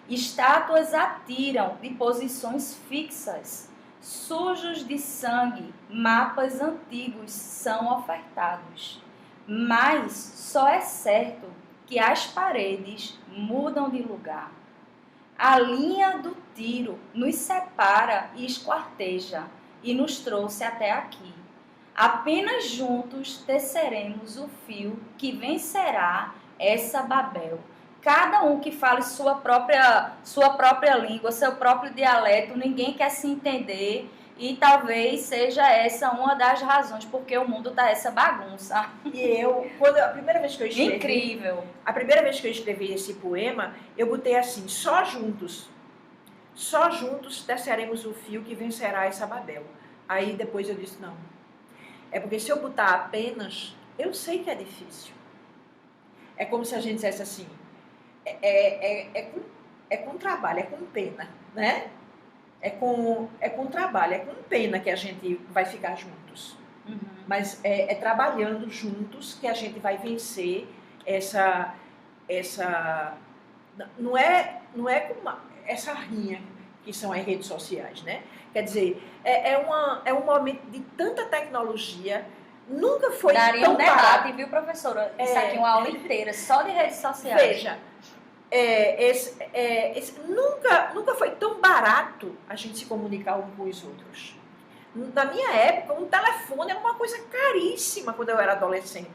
Estátuas atiram de posições fixas. Sujos de sangue, mapas antigos são ofertados. Mas só é certo que as paredes mudam de lugar. A linha do tiro nos separa e esquarteja e nos trouxe até aqui. Apenas juntos teceremos o fio que vencerá essa Babel. Cada um que fale sua própria língua, seu próprio dialeto, ninguém quer se entender, e talvez seja essa uma das razões porque o mundo tá essa bagunça. E a primeira vez que eu escrevi... Incrível! A primeira vez que eu escrevi esse poema, eu botei assim, só juntos teceremos o fio que vencerá essa Babel. Aí depois eu disse, não. É porque se eu botar apenas, eu sei que é difícil. É como se a gente dissesse assim, é com trabalho, é com pena, né? É com trabalho, é com pena que a gente vai ficar juntos. Uhum. Mas é trabalhando juntos que a gente vai vencer essa não é com essa rinha que são as redes sociais, né? Quer dizer, é um momento de tanta tecnologia, nunca foi Daria tão um debate, barato. viu, professora? Isso aqui é uma aula inteira, só de redes sociais. Veja, nunca foi tão barato a gente se comunicar um com os outros. Na minha época, um telefone era uma coisa caríssima quando eu era adolescente.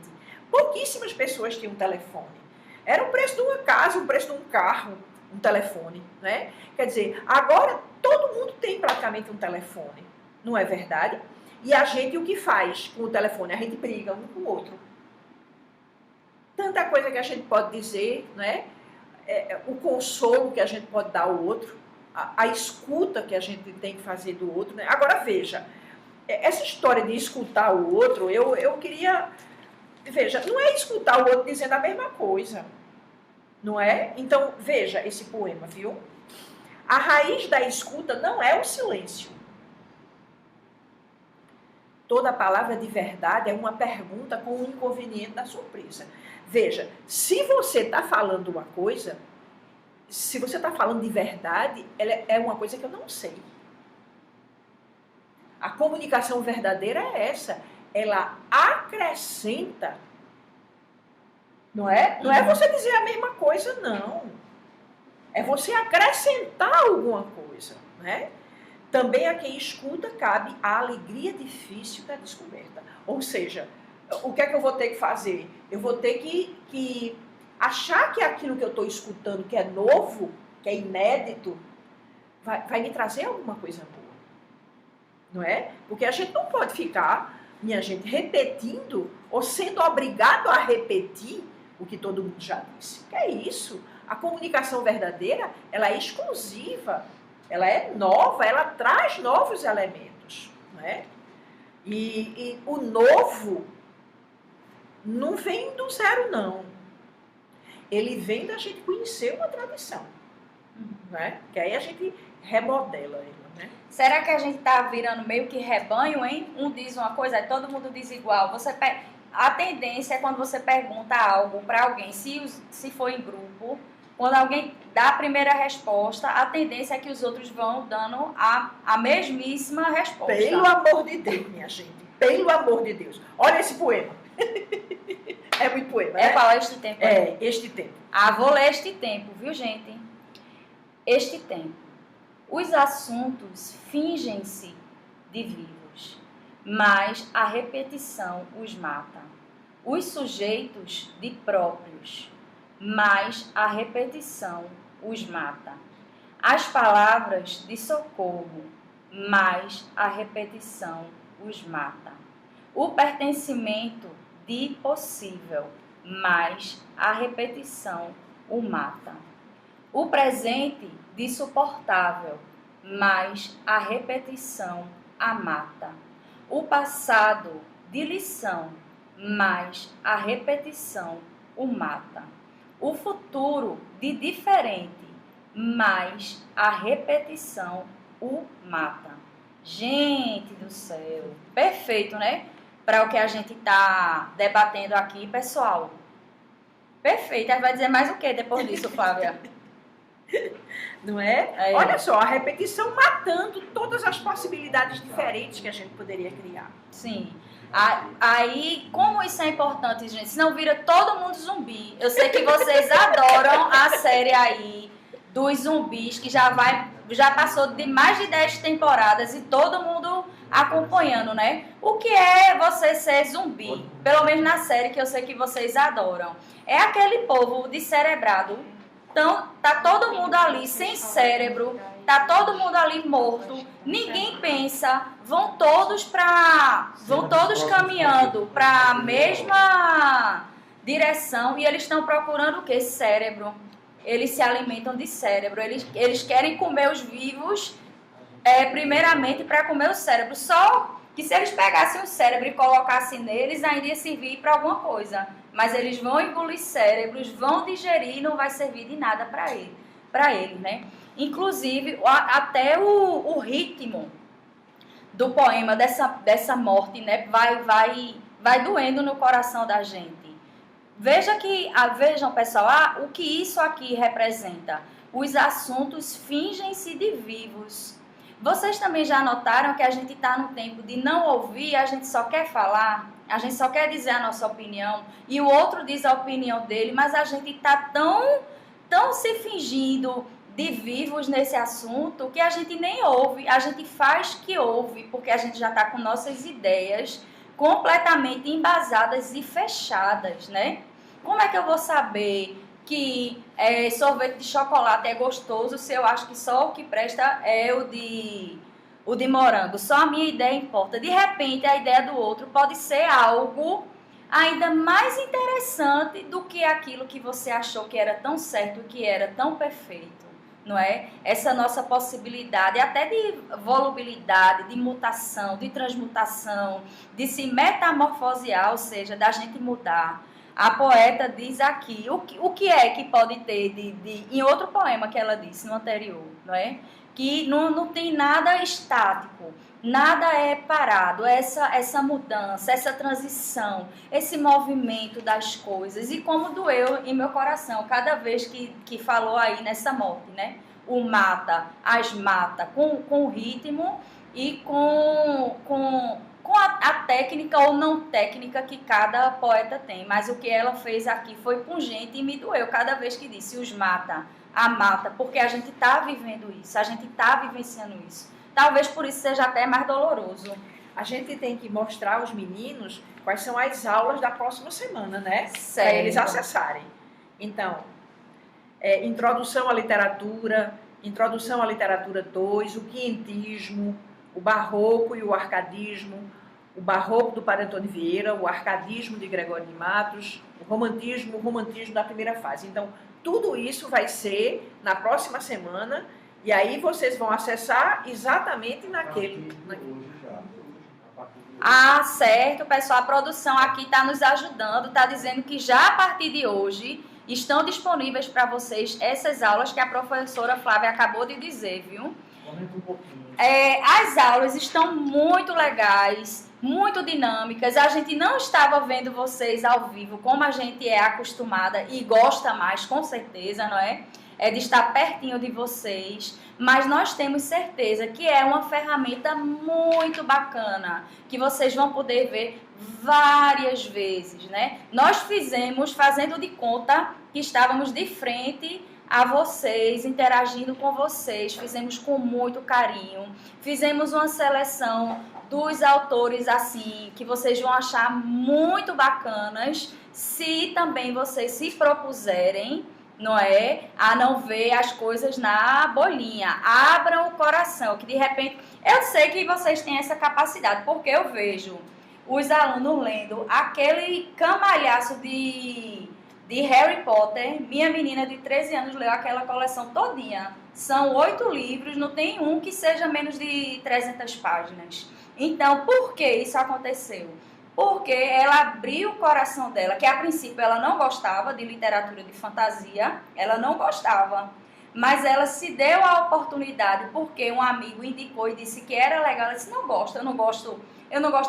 Pouquíssimas pessoas tinham um telefone. Era o preço de uma casa, o preço de um carro, um telefone, né? Quer dizer, agora todo mundo tem praticamente um telefone, não é verdade? E a gente, o que faz com o telefone? A gente briga um com o outro. Tanta coisa que a gente pode dizer, né? O consolo que a gente pode dar ao outro, a escuta que a gente tem que fazer do outro, né? Agora, veja, essa história de escutar o outro, eu queria... Veja, não é escutar o outro dizendo a mesma coisa. não é? Então, veja esse poema, viu? A raiz da escuta não é o silêncio. Toda palavra de verdade é uma pergunta com o inconveniente da surpresa. Veja, se você está falando uma coisa, se você está falando de verdade, ela é uma coisa que eu não sei. A comunicação verdadeira é essa. Ela acrescenta. Não é? Não é você dizer a mesma coisa, não. É você acrescentar alguma coisa, né? Também a quem escuta cabe a alegria difícil da descoberta. Ou seja, o que é que eu vou ter que fazer? Eu vou ter que achar que aquilo que eu estou escutando, que é novo, que é inédito, vai me trazer alguma coisa boa. Não é? Porque a gente não pode ficar, minha gente, repetindo ou sendo obrigado a repetir o que todo mundo já disse. Que é isso? A comunicação verdadeira, ela é exclusiva, ela é nova, ela traz novos elementos, né? E o novo não vem do zero, não. Ele vem da gente conhecer uma tradição, né? Que aí a gente remodela ela, né? Será que a gente tá virando meio que rebanho, hein? Um diz uma coisa, aí todo mundo diz igual. A tendência é quando você pergunta algo para alguém, se for em grupo, quando alguém dá a primeira resposta, a tendência é que os outros vão dando a mesmíssima resposta. Pelo amor de Deus, minha gente. Pelo amor de Deus. Olha esse poema. É muito poema, né? É qual é este tempo? É, este tempo. Vou ler este tempo, viu, gente? Este tempo. Os assuntos fingem-se de vivos, mas a repetição os mata. Os sujeitos de próprios, mas a repetição os mata. As palavras de socorro, mas a repetição os mata. O pertencimento de possível, mas a repetição o mata. O presente de suportável, mas a repetição a mata. O passado de lição, mas a repetição o mata. O futuro de diferente, mas a repetição o mata. Gente do céu, perfeito, né? Para o que a gente está debatendo aqui, pessoal. Perfeito. Aí vai dizer mais o que depois disso, Flávia? Não é? Olha só, a repetição matando todas as possibilidades diferentes que a gente poderia criar. Sim. Aí, como isso é importante, gente? Senão vira todo mundo zumbi. Eu sei que vocês adoram a série aí dos zumbis, que já passou de mais de 10 temporadas e todo mundo acompanhando, né? O que é você ser zumbi? Pelo menos na série que eu sei que vocês adoram. É aquele povo descerebrado. Então, tá todo mundo ali sem cérebro, tá todo mundo ali morto, ninguém pensa, vão todos caminhando para a mesma direção e eles estão procurando o quê? Cérebro. Eles se alimentam de cérebro, eles querem comer os vivos, primeiramente para comer o cérebro, só que se eles pegassem o cérebro e colocassem neles, ainda ia servir para alguma coisa. Mas eles vão engolir cérebros, vão digerir e não vai servir de nada para eles, né? Inclusive, até o ritmo do poema dessa morte, né, vai doendo no coração da gente. Vejam, pessoal, o que isso aqui representa. Os assuntos fingem-se de vivos. Vocês também já notaram que a gente está no tempo de não ouvir, a gente só quer falar, a gente só quer dizer a nossa opinião, e o outro diz a opinião dele, mas a gente está tão se fingindo de vivos nesse assunto que a gente nem ouve, a gente faz que ouve, porque a gente já está com nossas ideias completamente embasadas e fechadas, né? Como é que eu vou saber que sorvete de chocolate é gostoso se eu acho que só o que presta é o de morango? Só a minha ideia importa. De repente, a ideia do outro pode ser algo ainda mais interessante do que aquilo que você achou que era tão certo, que era tão perfeito, não é? Essa nossa possibilidade até de volubilidade, de mutação, de transmutação, de se metamorfosear, ou seja, da gente mudar. A poeta diz aqui, o que é que pode ter em outro poema que ela disse no anterior, não é? Que não tem nada estático, nada é parado, essa mudança, essa transição, esse movimento das coisas. E como doeu em meu coração cada vez que falou aí nessa morte, né? O mata, as mata, com ritmo e com a técnica ou não técnica que cada poeta tem. Mas o que ela fez aqui foi pungente e me doeu cada vez que disse os mata, a mata, porque a gente está vivendo isso, a gente está vivenciando isso. Talvez por isso seja até mais doloroso. A gente tem que mostrar aos meninos quais são as aulas da próxima semana, né? Certo. Para eles acessarem. Então, Introdução à Literatura 2, o Quinhentismo, o Barroco e o Arcadismo, o Barroco do Padre Antônio Vieira, o Arcadismo de Gregório de Matos, o Romantismo da primeira fase. Então, tudo isso vai ser na próxima semana, e aí vocês vão acessar exatamente naquele. Ah, certo, pessoal. A produção aqui está nos ajudando, está dizendo que já a partir de hoje estão disponíveis para vocês essas aulas que a professora Flávia acabou de dizer, viu? Comenta um pouquinho. As aulas estão muito legais, muito dinâmicas. A gente não estava vendo vocês ao vivo como a gente é acostumada e gosta mais, com certeza, não é? É de estar pertinho de vocês, mas nós temos certeza que é uma ferramenta muito bacana, que vocês vão poder ver várias vezes, né? Nós fazendo de conta que estávamos de frente a vocês, interagindo com vocês, fizemos com muito carinho, fizemos uma seleção dos autores assim, que vocês vão achar muito bacanas, se também vocês se propuserem, não é? A não ver as coisas na bolinha. Abram o coração, que de repente... Eu sei que vocês têm essa capacidade, porque eu vejo os alunos lendo aquele camalhaço de Harry Potter. Minha menina de 13 anos leu aquela coleção todinha. São 8 livros, não tem um que seja menos de 300 páginas. Então, por que isso aconteceu? Porque ela abriu o coração dela, que a princípio ela não gostava de literatura de fantasia, ela não gostava, mas ela se deu a oportunidade porque um amigo indicou e disse que era legal. Ela disse, eu não gosto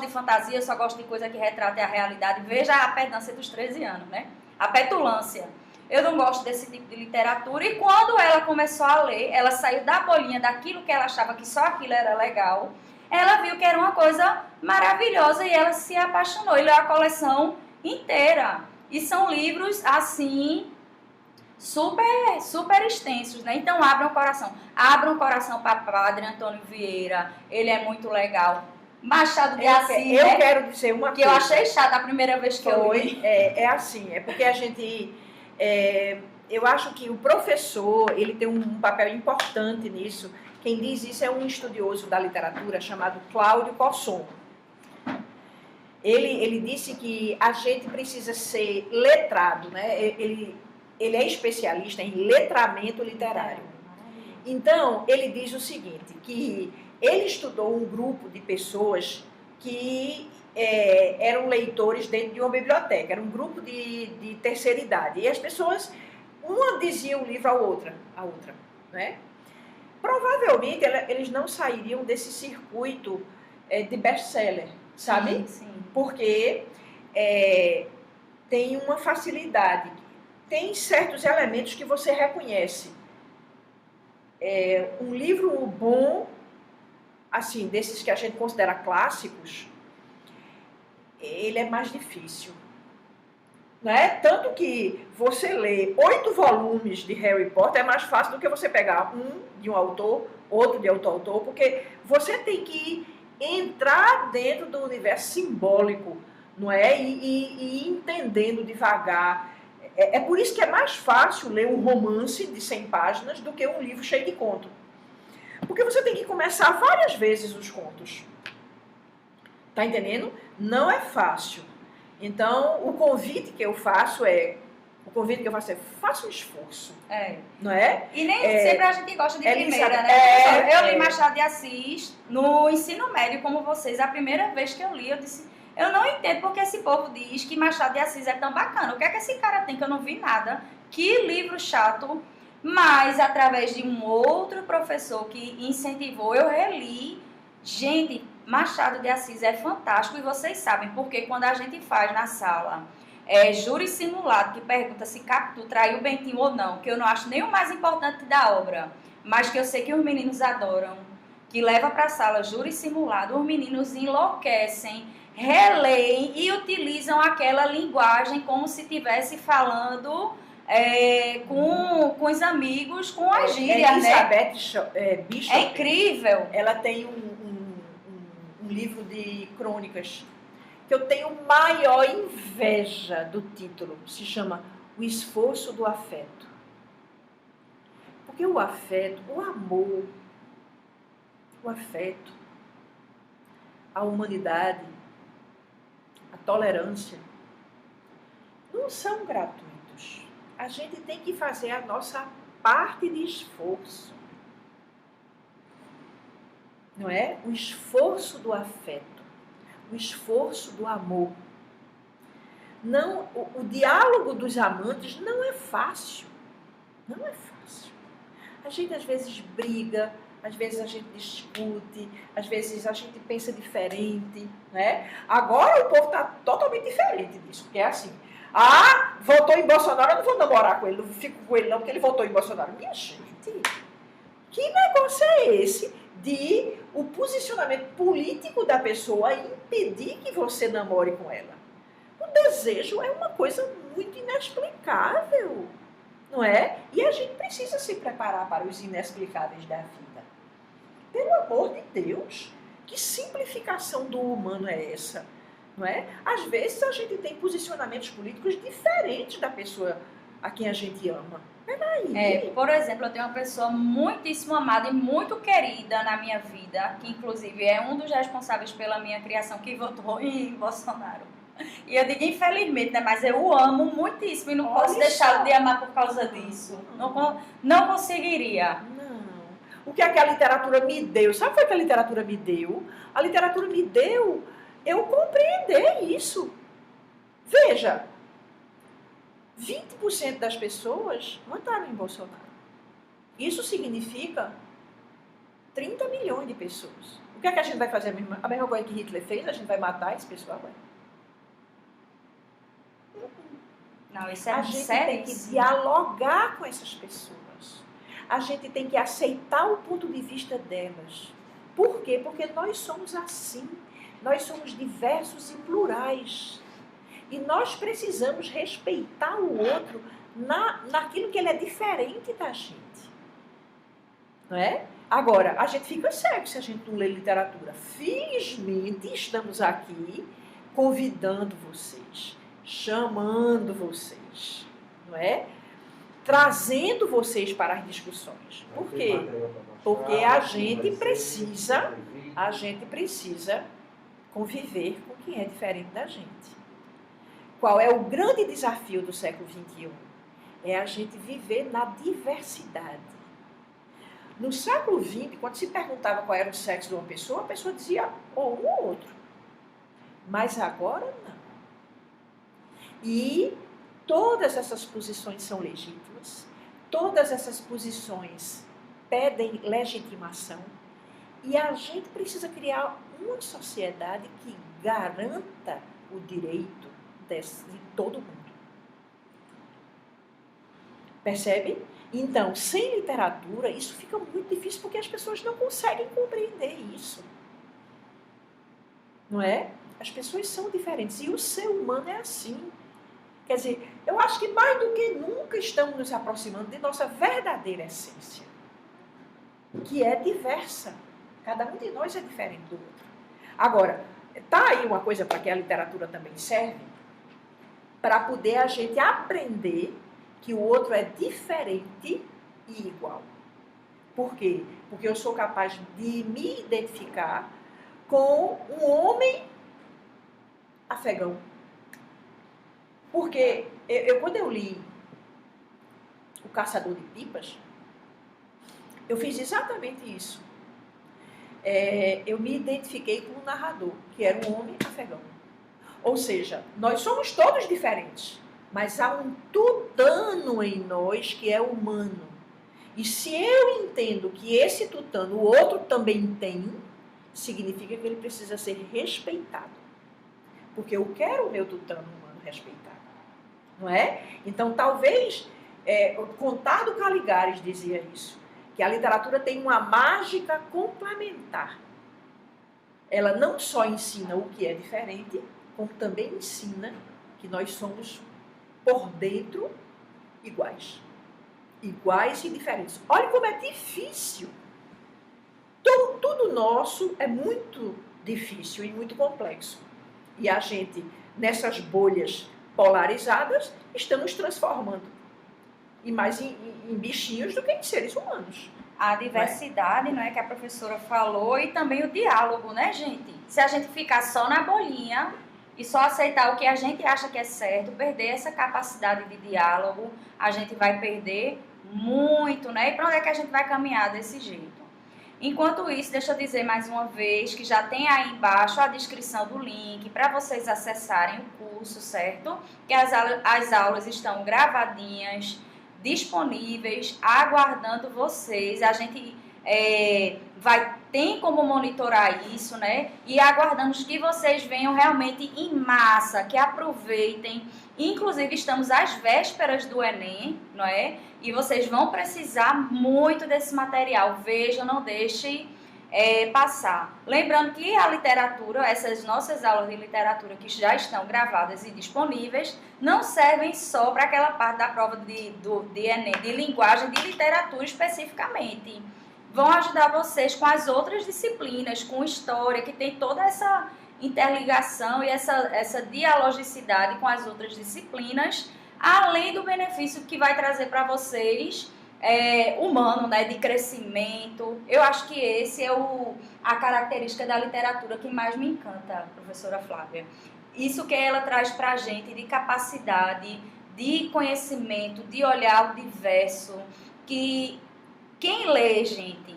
de fantasia, eu só gosto de coisa que retrate a realidade. Veja a pedância dos 13 anos, né? A petulância. Eu não gosto desse tipo de literatura. E quando ela começou a ler, ela saiu da bolinha daquilo que ela achava que só aquilo era legal. Ela viu que era uma coisa maravilhosa e ela se apaixonou e leu a coleção inteira. E são livros, assim, super, super extensos, né? Então, abram o coração para Padre Antônio Vieira, ele é muito legal. Machado de Assis, eu quero dizer uma que coisa. eu achei chata a primeira vez que eu li. É assim, é porque a gente... eu acho que o professor, ele tem um papel importante nisso. Quem diz isso é um estudioso da literatura chamado Cláudio Cosson. Ele disse que a gente precisa ser letrado, né? Ele é especialista em letramento literário. Então, ele diz o seguinte, que ele estudou um grupo de pessoas que eram leitores dentro de uma biblioteca, era um grupo de terceira idade. E as pessoas, uma dizia um livro à outra, né? Provavelmente eles não sairiam desse circuito de best-seller, sabe? Sim. Porque tem uma facilidade, tem certos elementos que você reconhece. Um livro bom, assim, desses que a gente considera clássicos, ele é mais difícil. Né? Tanto que você lê 8 volumes de Harry Potter é mais fácil do que você pegar um de um autor, outro de outro autor, porque você tem que entrar dentro do universo simbólico, não é? E ir entendendo devagar. É por isso que é mais fácil ler um romance de 100 páginas do que um livro cheio de conto. Porque você tem que começar várias vezes os contos. Tá entendendo? Não é fácil. Então, o convite que eu faço é, faça um esforço. Não é? E nem sempre a gente gosta de primeira, né? Eu li Machado de Assis no ensino médio, como vocês. A primeira vez que eu li, eu disse, Eu não entendo porque esse povo diz que Machado de Assis é tão bacana. O que é que esse cara tem que eu não vi nada? Que livro chato. Mas, através de um outro professor que incentivou, eu reli. Gente, Machado de Assis é fantástico. E vocês sabem, porque quando a gente faz na sala júri simulado, que pergunta se Capitu traiu Bentinho ou não, que eu não acho nem o mais importante da obra, mas que eu sei que os meninos adoram, que leva para a sala júri simulado, os meninos enlouquecem, releem e utilizam aquela linguagem como se estivesse falando com os amigos, com a gíria, Elizabeth Bishop, é incrível. Ela tem um livro de crônicas que eu tenho maior inveja do título. Se chama O Esforço do Afeto. Porque o afeto, o amor, o afeto, a humanidade, a tolerância, não são gratuitos. A gente tem que fazer a nossa parte de esforço. Não é? O esforço do afeto, o esforço do amor. Não, o diálogo dos amantes não é fácil. Não é fácil. A gente às vezes briga, às vezes a gente discute, às vezes a gente pensa diferente, né? Agora o povo está totalmente diferente disso, porque é assim, votou em Bolsonaro, eu não vou namorar com ele, não fico com ele não, porque ele votou em Bolsonaro. Minha gente, que negócio é esse de o posicionamento político da pessoa impedir que você namore com ela? O desejo é uma coisa muito inexplicável, não é? E a gente precisa se preparar para os inexplicáveis da vida. Pelo amor de Deus, que simplificação do humano é essa? Não é? Às vezes a gente tem posicionamentos políticos diferentes da pessoa a quem a gente ama. Peraí. Por exemplo, eu tenho uma pessoa muitíssimo amada e muito querida na minha vida, que inclusive é um dos responsáveis pela minha criação, que votou em Bolsonaro. E eu digo infelizmente, né? Mas eu o amo muitíssimo e não posso deixá-lo de amar por causa disso. Não conseguiria. Não. O que a literatura me deu? Sabe o que a literatura me deu? A literatura me deu eu compreender isso. Veja, 20% das pessoas votaram em Bolsonaro. Isso significa 30 milhões de pessoas. O que é que a gente vai fazer? A mesma coisa que Hitler fez? A gente vai matar esse pessoal? Não, isso é a gente tem que dialogar com essas pessoas. A gente tem que aceitar o ponto de vista delas. Por quê? Porque nós somos assim. Nós somos diversos e plurais. E nós precisamos respeitar o outro naquilo que ele é diferente da gente. Não é? Agora, a gente fica cego se a gente não lê literatura. Felizmente, estamos aqui convidando vocês, chamando vocês, não é? Trazendo vocês para as discussões. Por quê? Porque a gente precisa conviver com quem é diferente da gente. Qual é o grande desafio do século XXI? É a gente viver na diversidade. No século XX, quando se perguntava qual era o sexo de uma pessoa, a pessoa dizia ou um ou outro. Mas agora não. E todas essas posições são legítimas, todas essas posições pedem legitimação, e a gente precisa criar uma sociedade que garanta o direito de todo mundo. Percebe? Então, sem literatura, isso fica muito difícil, porque as pessoas não conseguem compreender isso. Não é? As pessoas são diferentes, e o ser humano é assim. Quer dizer, eu acho que mais do que nunca estamos nos aproximando de nossa verdadeira essência, que é diversa. Cada um de nós é diferente do outro. Agora, tá aí uma coisa para que a literatura também serve, para poder a gente aprender que o outro é diferente e igual. Por quê? Porque eu sou capaz de me identificar com um homem afegão. Porque quando eu li O Caçador de Pipas, eu fiz exatamente isso. Eu me identifiquei com o narrador, que era um homem afegão. Ou seja, nós somos todos diferentes, mas há um tutano em nós que é humano. E se eu entendo que esse tutano o outro também tem, significa que ele precisa ser respeitado. Porque eu quero o meu tutano humano respeitado. Não é? Então, talvez, Contardo Caligares dizia isso, que a literatura tem uma mágica complementar. Ela não só ensina o que é diferente, como também ensina que nós somos, por dentro, iguais. Iguais e diferentes. Olha como é difícil. Tudo nosso é muito difícil e muito complexo. E a gente, nessas bolhas polarizadas, estamos transformando. E mais em bichinhos do que em seres humanos. A diversidade, não é, que a professora falou, e também o diálogo, né, gente? Se a gente ficar só na bolinha e só aceitar o que a gente acha que é certo, perder essa capacidade de diálogo, a gente vai perder muito, né? E para onde é que a gente vai caminhar desse jeito? Enquanto isso, deixa eu dizer mais uma vez que já tem aí embaixo a descrição do link para vocês acessarem o curso, certo? Que as aulas estão gravadinhas, disponíveis, aguardando vocês. A gente tem como monitorar isso, né? E aguardamos que vocês venham realmente em massa, que aproveitem. Inclusive, estamos às vésperas do Enem, não é? E vocês vão precisar muito desse material. Vejam, não deixem passar. Lembrando que a literatura, essas nossas aulas de literatura que já estão gravadas e disponíveis, não servem só para aquela parte da prova de Enem, de linguagem, de literatura especificamente. Vão ajudar vocês com as outras disciplinas, com história, que tem toda essa interligação e essa dialogicidade com as outras disciplinas, além do benefício que vai trazer para vocês humano, né, de crescimento. Eu acho que esse é a característica da literatura que mais me encanta, professora Flávia. Isso que ela traz para a gente de capacidade, de conhecimento, de olhar o diverso, que quem lê, gente,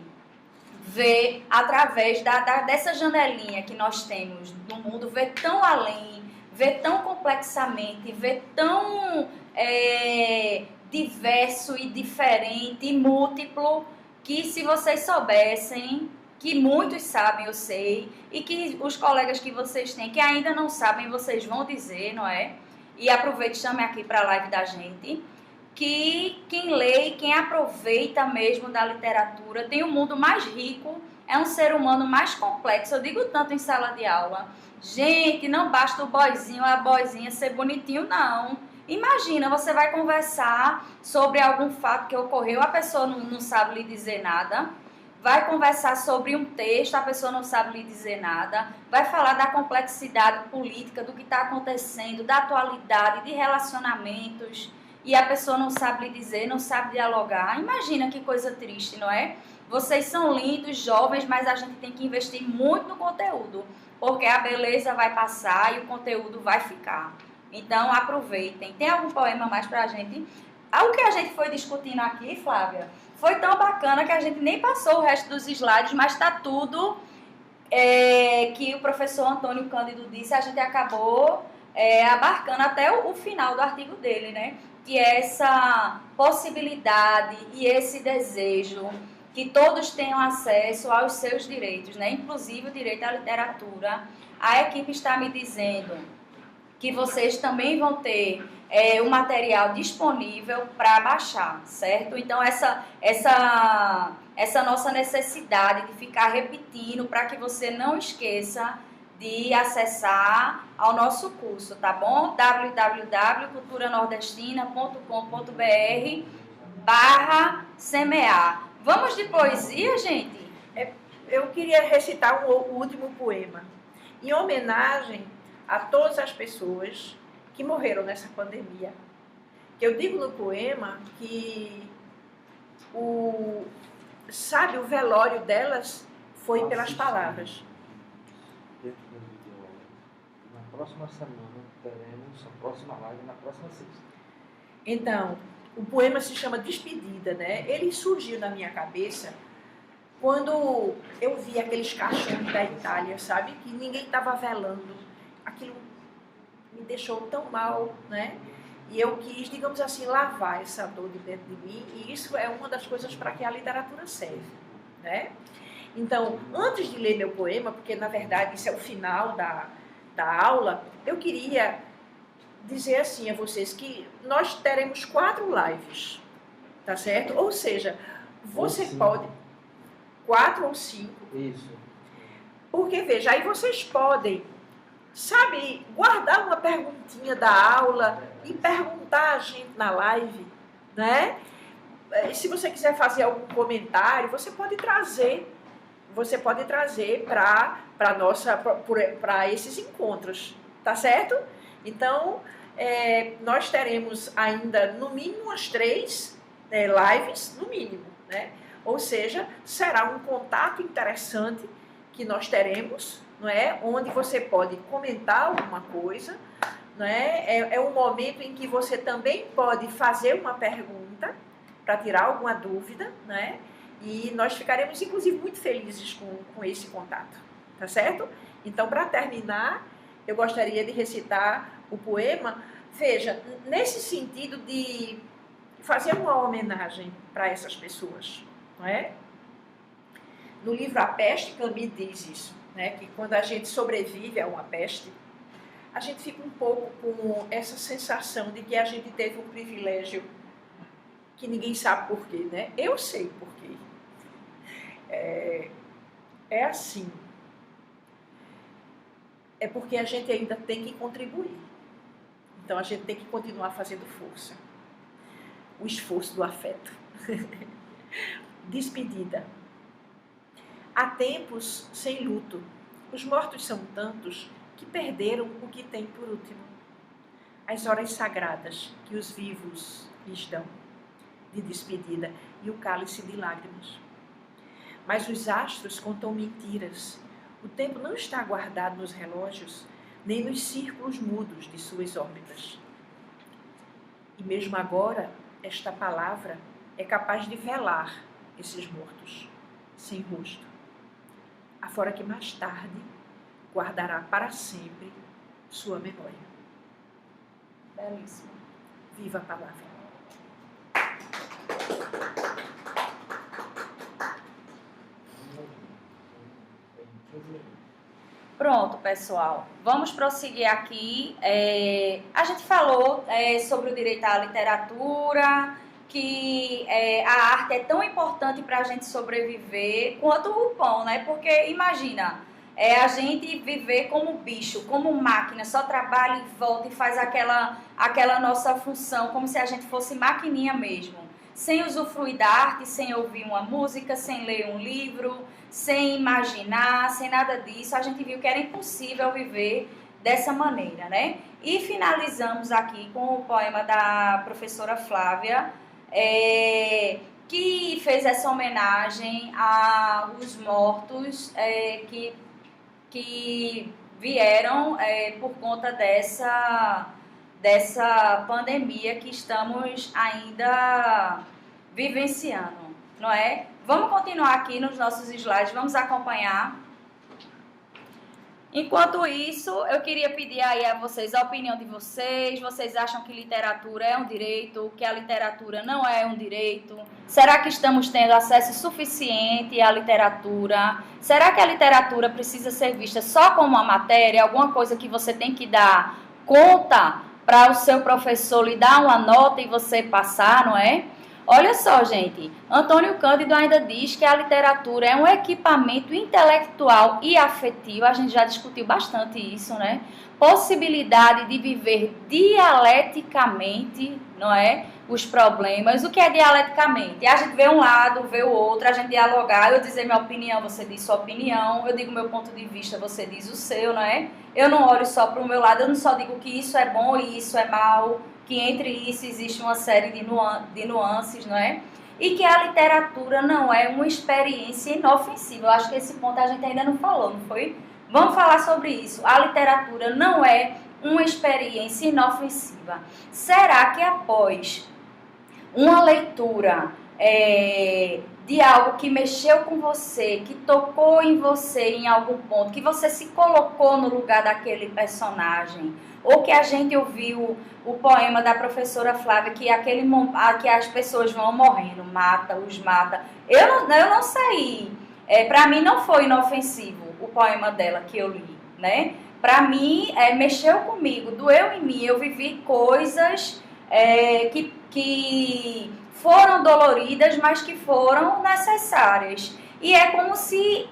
vê através dessa janelinha que nós temos do mundo, vê tão além, vê tão complexamente, vê tão diverso e diferente e múltiplo, que se vocês soubessem, que muitos sabem, eu sei, e que os colegas que vocês têm que ainda não sabem, vocês vão dizer, não é? E aproveite, chame aqui para a live da gente, que quem lê e quem aproveita mesmo da literatura tem um mundo mais rico, é um ser humano mais complexo. Eu digo tanto em sala de aula. Gente, não basta o boyzinho ou a boyzinha ser bonitinho, não. Imagina, você vai conversar sobre algum fato que ocorreu, a pessoa não sabe lhe dizer nada. Vai conversar sobre um texto, a pessoa não sabe lhe dizer nada. Vai falar da complexidade política, do que está acontecendo, da atualidade, de relacionamentos, e a pessoa não sabe lhe dizer, não sabe dialogar. Imagina que coisa triste, não é? Vocês são lindos, jovens, mas a gente tem que investir muito no conteúdo, porque a beleza vai passar e o conteúdo vai ficar. Então, aproveitem. Tem algum poema mais pra gente? O que a gente foi discutindo aqui, Flávia, foi tão bacana que a gente nem passou o resto dos slides, mas está tudo que o professor Antônio Cândido disse, a gente acabou abarcando até o final do artigo dele, né? Que é essa possibilidade e esse desejo que todos tenham acesso aos seus direitos, né? Inclusive o direito à literatura. A equipe está me dizendo que vocês também vão ter o material disponível para baixar, certo? Então, essa nossa necessidade de ficar repetindo para que você não esqueça de acessar ao nosso curso, tá bom? www.culturanordestina.com.br/semear. Vamos de poesia, gente? Eu queria recitar o último poema, em homenagem a todas as pessoas que morreram nessa pandemia. Eu digo no poema que o velório delas foi pelas palavras. Dentro do vídeo, na próxima semana teremos a próxima live na próxima sexta. Então, o poema se chama Despedida, né? Ele surgiu na minha cabeça quando eu vi aqueles caixões da Itália, sabe? Que ninguém estava velando. Aquilo me deixou tão mal, né? E eu quis, digamos assim, lavar essa dor de dentro de mim, e isso é uma das coisas para que a literatura serve, né? Então, antes de ler meu poema, porque na verdade isso é o final da aula, eu queria dizer assim a vocês que nós teremos 4 lives, tá certo? Ou seja, você pode... 4 ou 5. Isso. Porque, veja, aí vocês podem, sabe, guardar uma perguntinha da aula e perguntar a gente na live, né? E se você quiser fazer algum comentário, você pode trazer para esses encontros, tá certo? Então, nós teremos ainda, no mínimo, umas 3 lives, no mínimo, né? Ou seja, será um contato interessante que nós teremos, não é? Onde você pode comentar alguma coisa, não é? É um momento em que você também pode fazer uma pergunta para tirar alguma dúvida, né? E nós ficaremos, inclusive, muito felizes com esse contato, tá certo? Então, para terminar, eu gostaria de recitar o poema, veja, nesse sentido de fazer uma homenagem para essas pessoas, não é? No livro A Peste, Camus diz isso, né? Que quando a gente sobrevive a uma peste, a gente fica um pouco com essa sensação de que a gente teve um privilégio que ninguém sabe por quê, né? Eu sei por quê. É assim. É porque a gente ainda tem que contribuir. Então a gente tem que continuar fazendo força. O esforço do afeto. Despedida. Há tempos sem luto. Os mortos são tantos que perderam o que tem por último. As horas sagradas que os vivos lhes dão de despedida e o cálice de lágrimas. Mas os astros contam mentiras. O tempo não está guardado nos relógios, nem nos círculos mudos de suas órbitas. E mesmo agora, esta palavra é capaz de velar esses mortos, sem rosto. Afora que mais tarde guardará para sempre sua memória. Belíssimo. Viva a palavra. Pronto, pessoal. Vamos prosseguir aqui. A gente falou sobre o direito à literatura, que a arte é tão importante para a gente sobreviver quanto o pão, né? Porque imagina, a gente viver como bicho, como máquina, só trabalha e volta e faz aquela nossa função, como se a gente fosse maquininha mesmo. Sem usufruir da arte, sem ouvir uma música, sem ler um livro, sem imaginar, sem nada disso. A gente viu que era impossível viver dessa maneira, né? E finalizamos aqui com o poema da professora Flávia, que fez essa homenagem aos mortos que vieram por conta dessa pandemia que estamos ainda vivenciando, não é? Vamos continuar aqui nos nossos slides, vamos acompanhar. Enquanto isso, eu queria pedir aí a vocês a opinião de vocês. Vocês acham que literatura é um direito, que a literatura não é um direito? Será que estamos tendo acesso suficiente à literatura? Será que a literatura precisa ser vista só como uma matéria, alguma coisa que você tem que dar conta para o seu professor lhe dar uma nota e você passar, não é? Olha só, gente, Antônio Cândido ainda diz que a literatura é um equipamento intelectual e afetivo, a gente já discutiu bastante isso, né? Possibilidade de viver dialeticamente, não é? Os problemas. O que é dialeticamente? A gente vê um lado, vê o outro, a gente dialogar, eu dizer minha opinião, você diz sua opinião, eu digo meu ponto de vista, você diz o seu, não é? Eu não olho só para o meu lado, eu não só digo que isso é bom e isso é mal, que entre isso existe uma série de nuances, não é? E que a literatura não é uma experiência inofensiva. Eu acho que esse ponto a gente ainda não falou, não foi? Vamos falar sobre isso. A literatura não é uma experiência inofensiva. Será que após uma leitura de algo que mexeu com você, que tocou em você em algum ponto, que você se colocou no lugar daquele personagem, ou que a gente ouviu o poema da professora Flávia, que que as pessoas vão morrendo, os mata. Eu não saí. Para mim não foi inofensivo o poema dela que eu li, né? Para mim, mexeu comigo, doeu em mim. Eu vivi coisas que foram doloridas, mas que foram necessárias. E é como se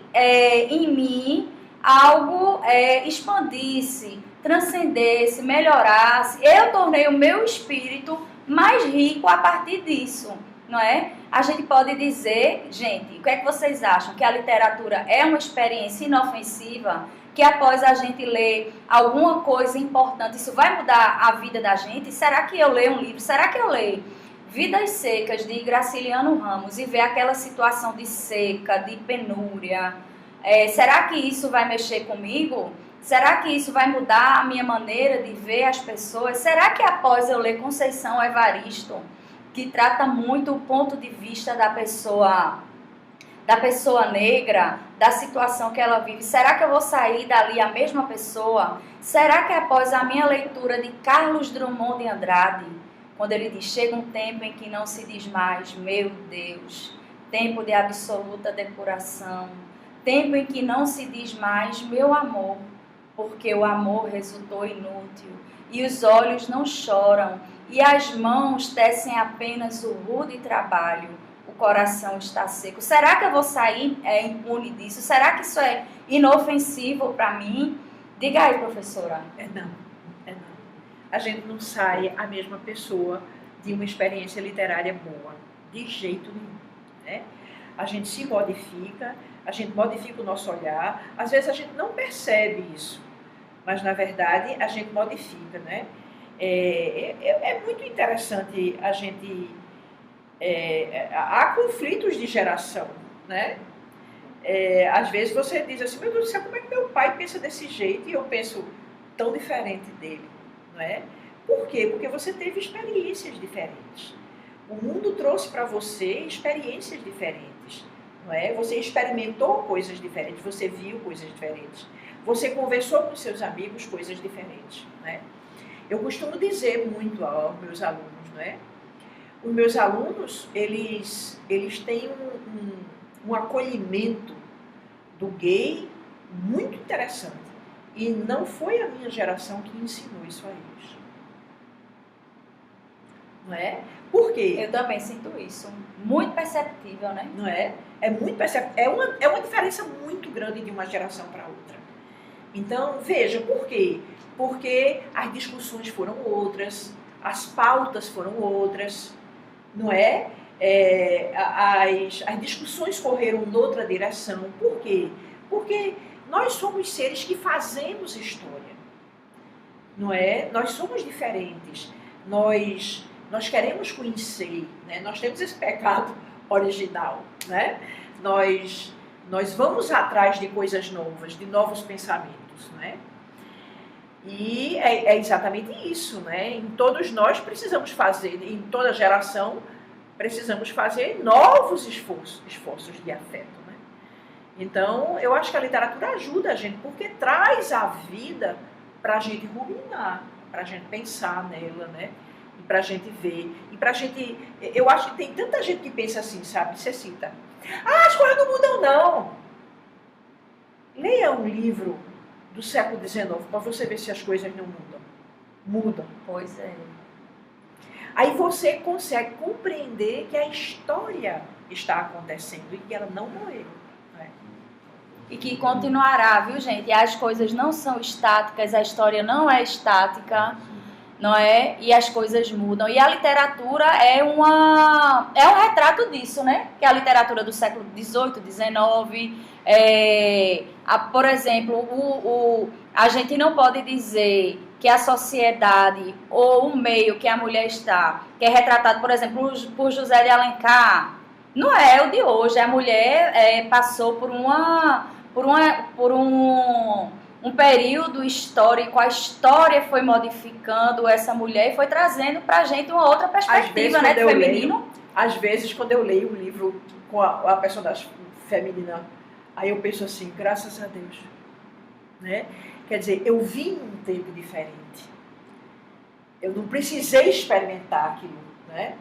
em mim algo expandisse, transcendesse, melhorasse. Eu tornei o meu espírito mais rico a partir disso, não é? A gente pode dizer, gente, o que é que vocês acham? Que a literatura é uma experiência inofensiva? Que após a gente ler alguma coisa importante, isso vai mudar a vida da gente? Será que eu leio um livro? Será que eu leio Vidas Secas, de Graciliano Ramos, e ver aquela situação de seca, de penúria? Será que isso vai mexer comigo? Será que isso vai mudar a minha maneira de ver as pessoas? Será que após eu ler Conceição Evaristo, que trata muito o ponto de vista da pessoa negra, da situação que ela vive, será que eu vou sair dali a mesma pessoa? Será que após a minha leitura de Carlos Drummond de Andrade, quando ele diz, chega um tempo em que não se diz mais, meu Deus, tempo de absoluta depuração, tempo em que não se diz mais, meu amor, porque o amor resultou inútil, e os olhos não choram, e as mãos tecem apenas o rude trabalho, o coração está seco. Será que eu vou sair impune disso? Será que isso é inofensivo para mim? Diga aí, professora. Não. A gente não sai a mesma pessoa de uma experiência literária boa, de jeito nenhum, né? A gente se modifica, a gente modifica o nosso olhar, às vezes a gente não percebe isso, mas na verdade a gente modifica, né? É muito interessante a gente... há conflitos de geração, né? Às vezes você diz assim, meu Deus do céu, como é que meu pai pensa desse jeito e eu penso tão diferente dele, não é? Por quê? Porque você teve experiências diferentes. O mundo trouxe para você experiências diferentes, não é? Você experimentou coisas diferentes, você viu coisas diferentes, você conversou com seus amigos coisas diferentes, né? Eu costumo dizer muito aos meus alunos, não é? Os meus alunos, eles têm um acolhimento do gay muito interessante. E não foi a minha geração que ensinou isso a eles. Não é? Por quê? Eu também sinto isso. Muito perceptível, né? Não é? É muito perceptível. É uma diferença muito grande de uma geração para outra. Então, veja, por quê? Porque as discussões foram outras, as pautas foram outras, não é? As discussões correram noutra direção. Por quê? Porque nós somos seres que fazemos história, não é? Nós somos diferentes, nós queremos conhecer, né? Nós temos esse pecado original, né? Nós vamos atrás de coisas novas, de novos pensamentos, né? E é exatamente isso, né? Em todos nós precisamos fazer, em toda geração, precisamos fazer novos esforços de afeto, né? Então, eu acho que a literatura ajuda a gente, porque traz a vida para a gente ruminar, para a gente pensar nela, né? E para a gente ver. E para a gente... Eu acho que tem tanta gente que pensa assim, sabe? Você cita. As coisas não mudam, não. Leia um livro do século XIX para você ver se as coisas não mudam. Mudam. Pois é. Aí você consegue compreender que a história está acontecendo e que ela não morreu. Né? E que continuará, viu, gente? E as coisas não são estáticas, a história não é estática, não é? E as coisas mudam. E a literatura é um retrato disso, né? Que é a literatura do século XVIII, XIX. Por exemplo, a gente não pode dizer que a sociedade ou o meio que a mulher está, que é retratado, por exemplo, por José de Alencar, não é o de hoje. A mulher passou por um período histórico, a história foi modificando essa mulher e foi trazendo pra gente uma outra perspectiva, né, do feminino. Às vezes, quando eu leio um livro com a personagem feminina, aí eu penso assim, graças a Deus. Né? Quer dizer, eu vim num tempo diferente. Eu não precisei experimentar aquilo. Né?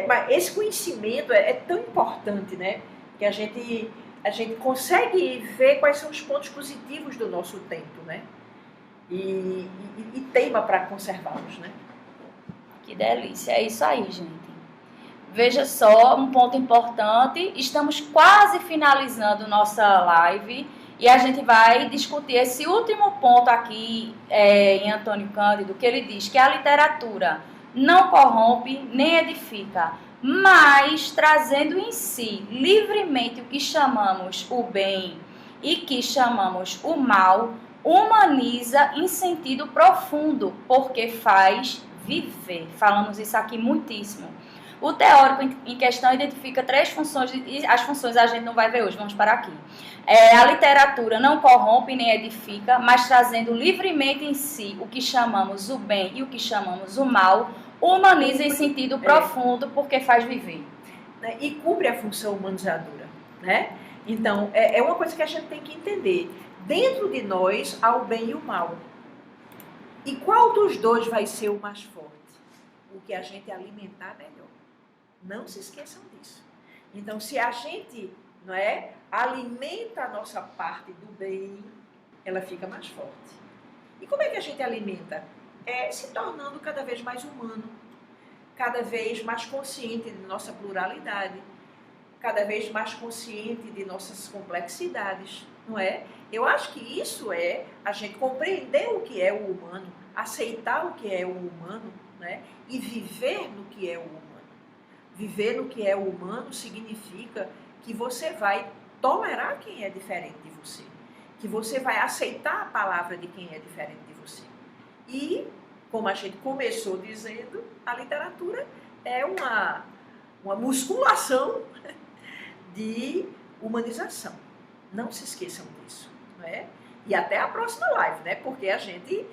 Mas esse conhecimento é tão importante, né? Que a gente consegue ver quais são os pontos positivos do nosso tempo, né? E teima para conservá-los, né? Que delícia, é isso aí, gente. Veja só, um ponto importante, estamos quase finalizando nossa live e a gente vai discutir esse último ponto aqui em Antônio Cândido, que ele diz que a literatura não corrompe nem edifica, mas trazendo em si livremente o que chamamos o bem e que chamamos o mal, humaniza em sentido profundo, porque faz viver. Falamos isso aqui muitíssimo. O teórico em questão identifica 3 funções, e as funções a gente não vai ver hoje, vamos parar aqui. A literatura não corrompe nem edifica, mas trazendo livremente em si o que chamamos o bem e o que chamamos o mal, humaniza em sentido profundo, porque faz viver. E cumpre a função humanizadora, né? Então, é uma coisa que a gente tem que entender. Dentro de nós há o bem e o mal. E qual dos dois vai ser o mais forte? O que a gente alimentar melhor. Não se esqueçam disso. Então, se a gente alimenta a nossa parte do bem, ela fica mais forte. E como é que a gente alimenta? Se tornando cada vez mais humano, cada vez mais consciente de nossa pluralidade, cada vez mais consciente de nossas complexidades, não é? Eu acho que isso é a gente compreender o que é o humano, aceitar o que é o humano, né? E viver no que é o humano. Viver no que é o humano significa que você vai tolerar quem é diferente de você, que você vai aceitar a palavra de quem é diferente de você. E, como a gente começou dizendo, a literatura é uma musculação de humanização. Não se esqueçam disso. Não é? E até a próxima live, né? Porque a gente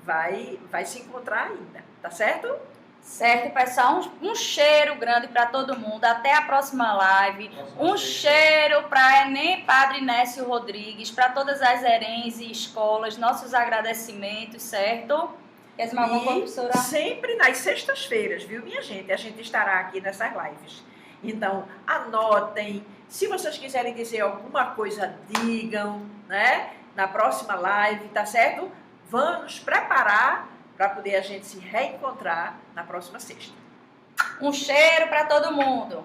vai se encontrar ainda. Tá certo? Certo, pessoal, um cheiro grande para todo mundo. Até a próxima live. Um cheiro para Enem Padre Nécio Rodrigues, para todas as EREMs e escolas, nossos agradecimentos, certo? Quer dizer alguma coisa, professora? Sempre nas sextas-feiras, viu, minha gente? A gente estará aqui nessas lives. Então, anotem. Se vocês quiserem dizer alguma coisa, digam, né? Na próxima live, tá certo? Vamos preparar para poder a gente se reencontrar na próxima sexta. Um cheiro para todo mundo.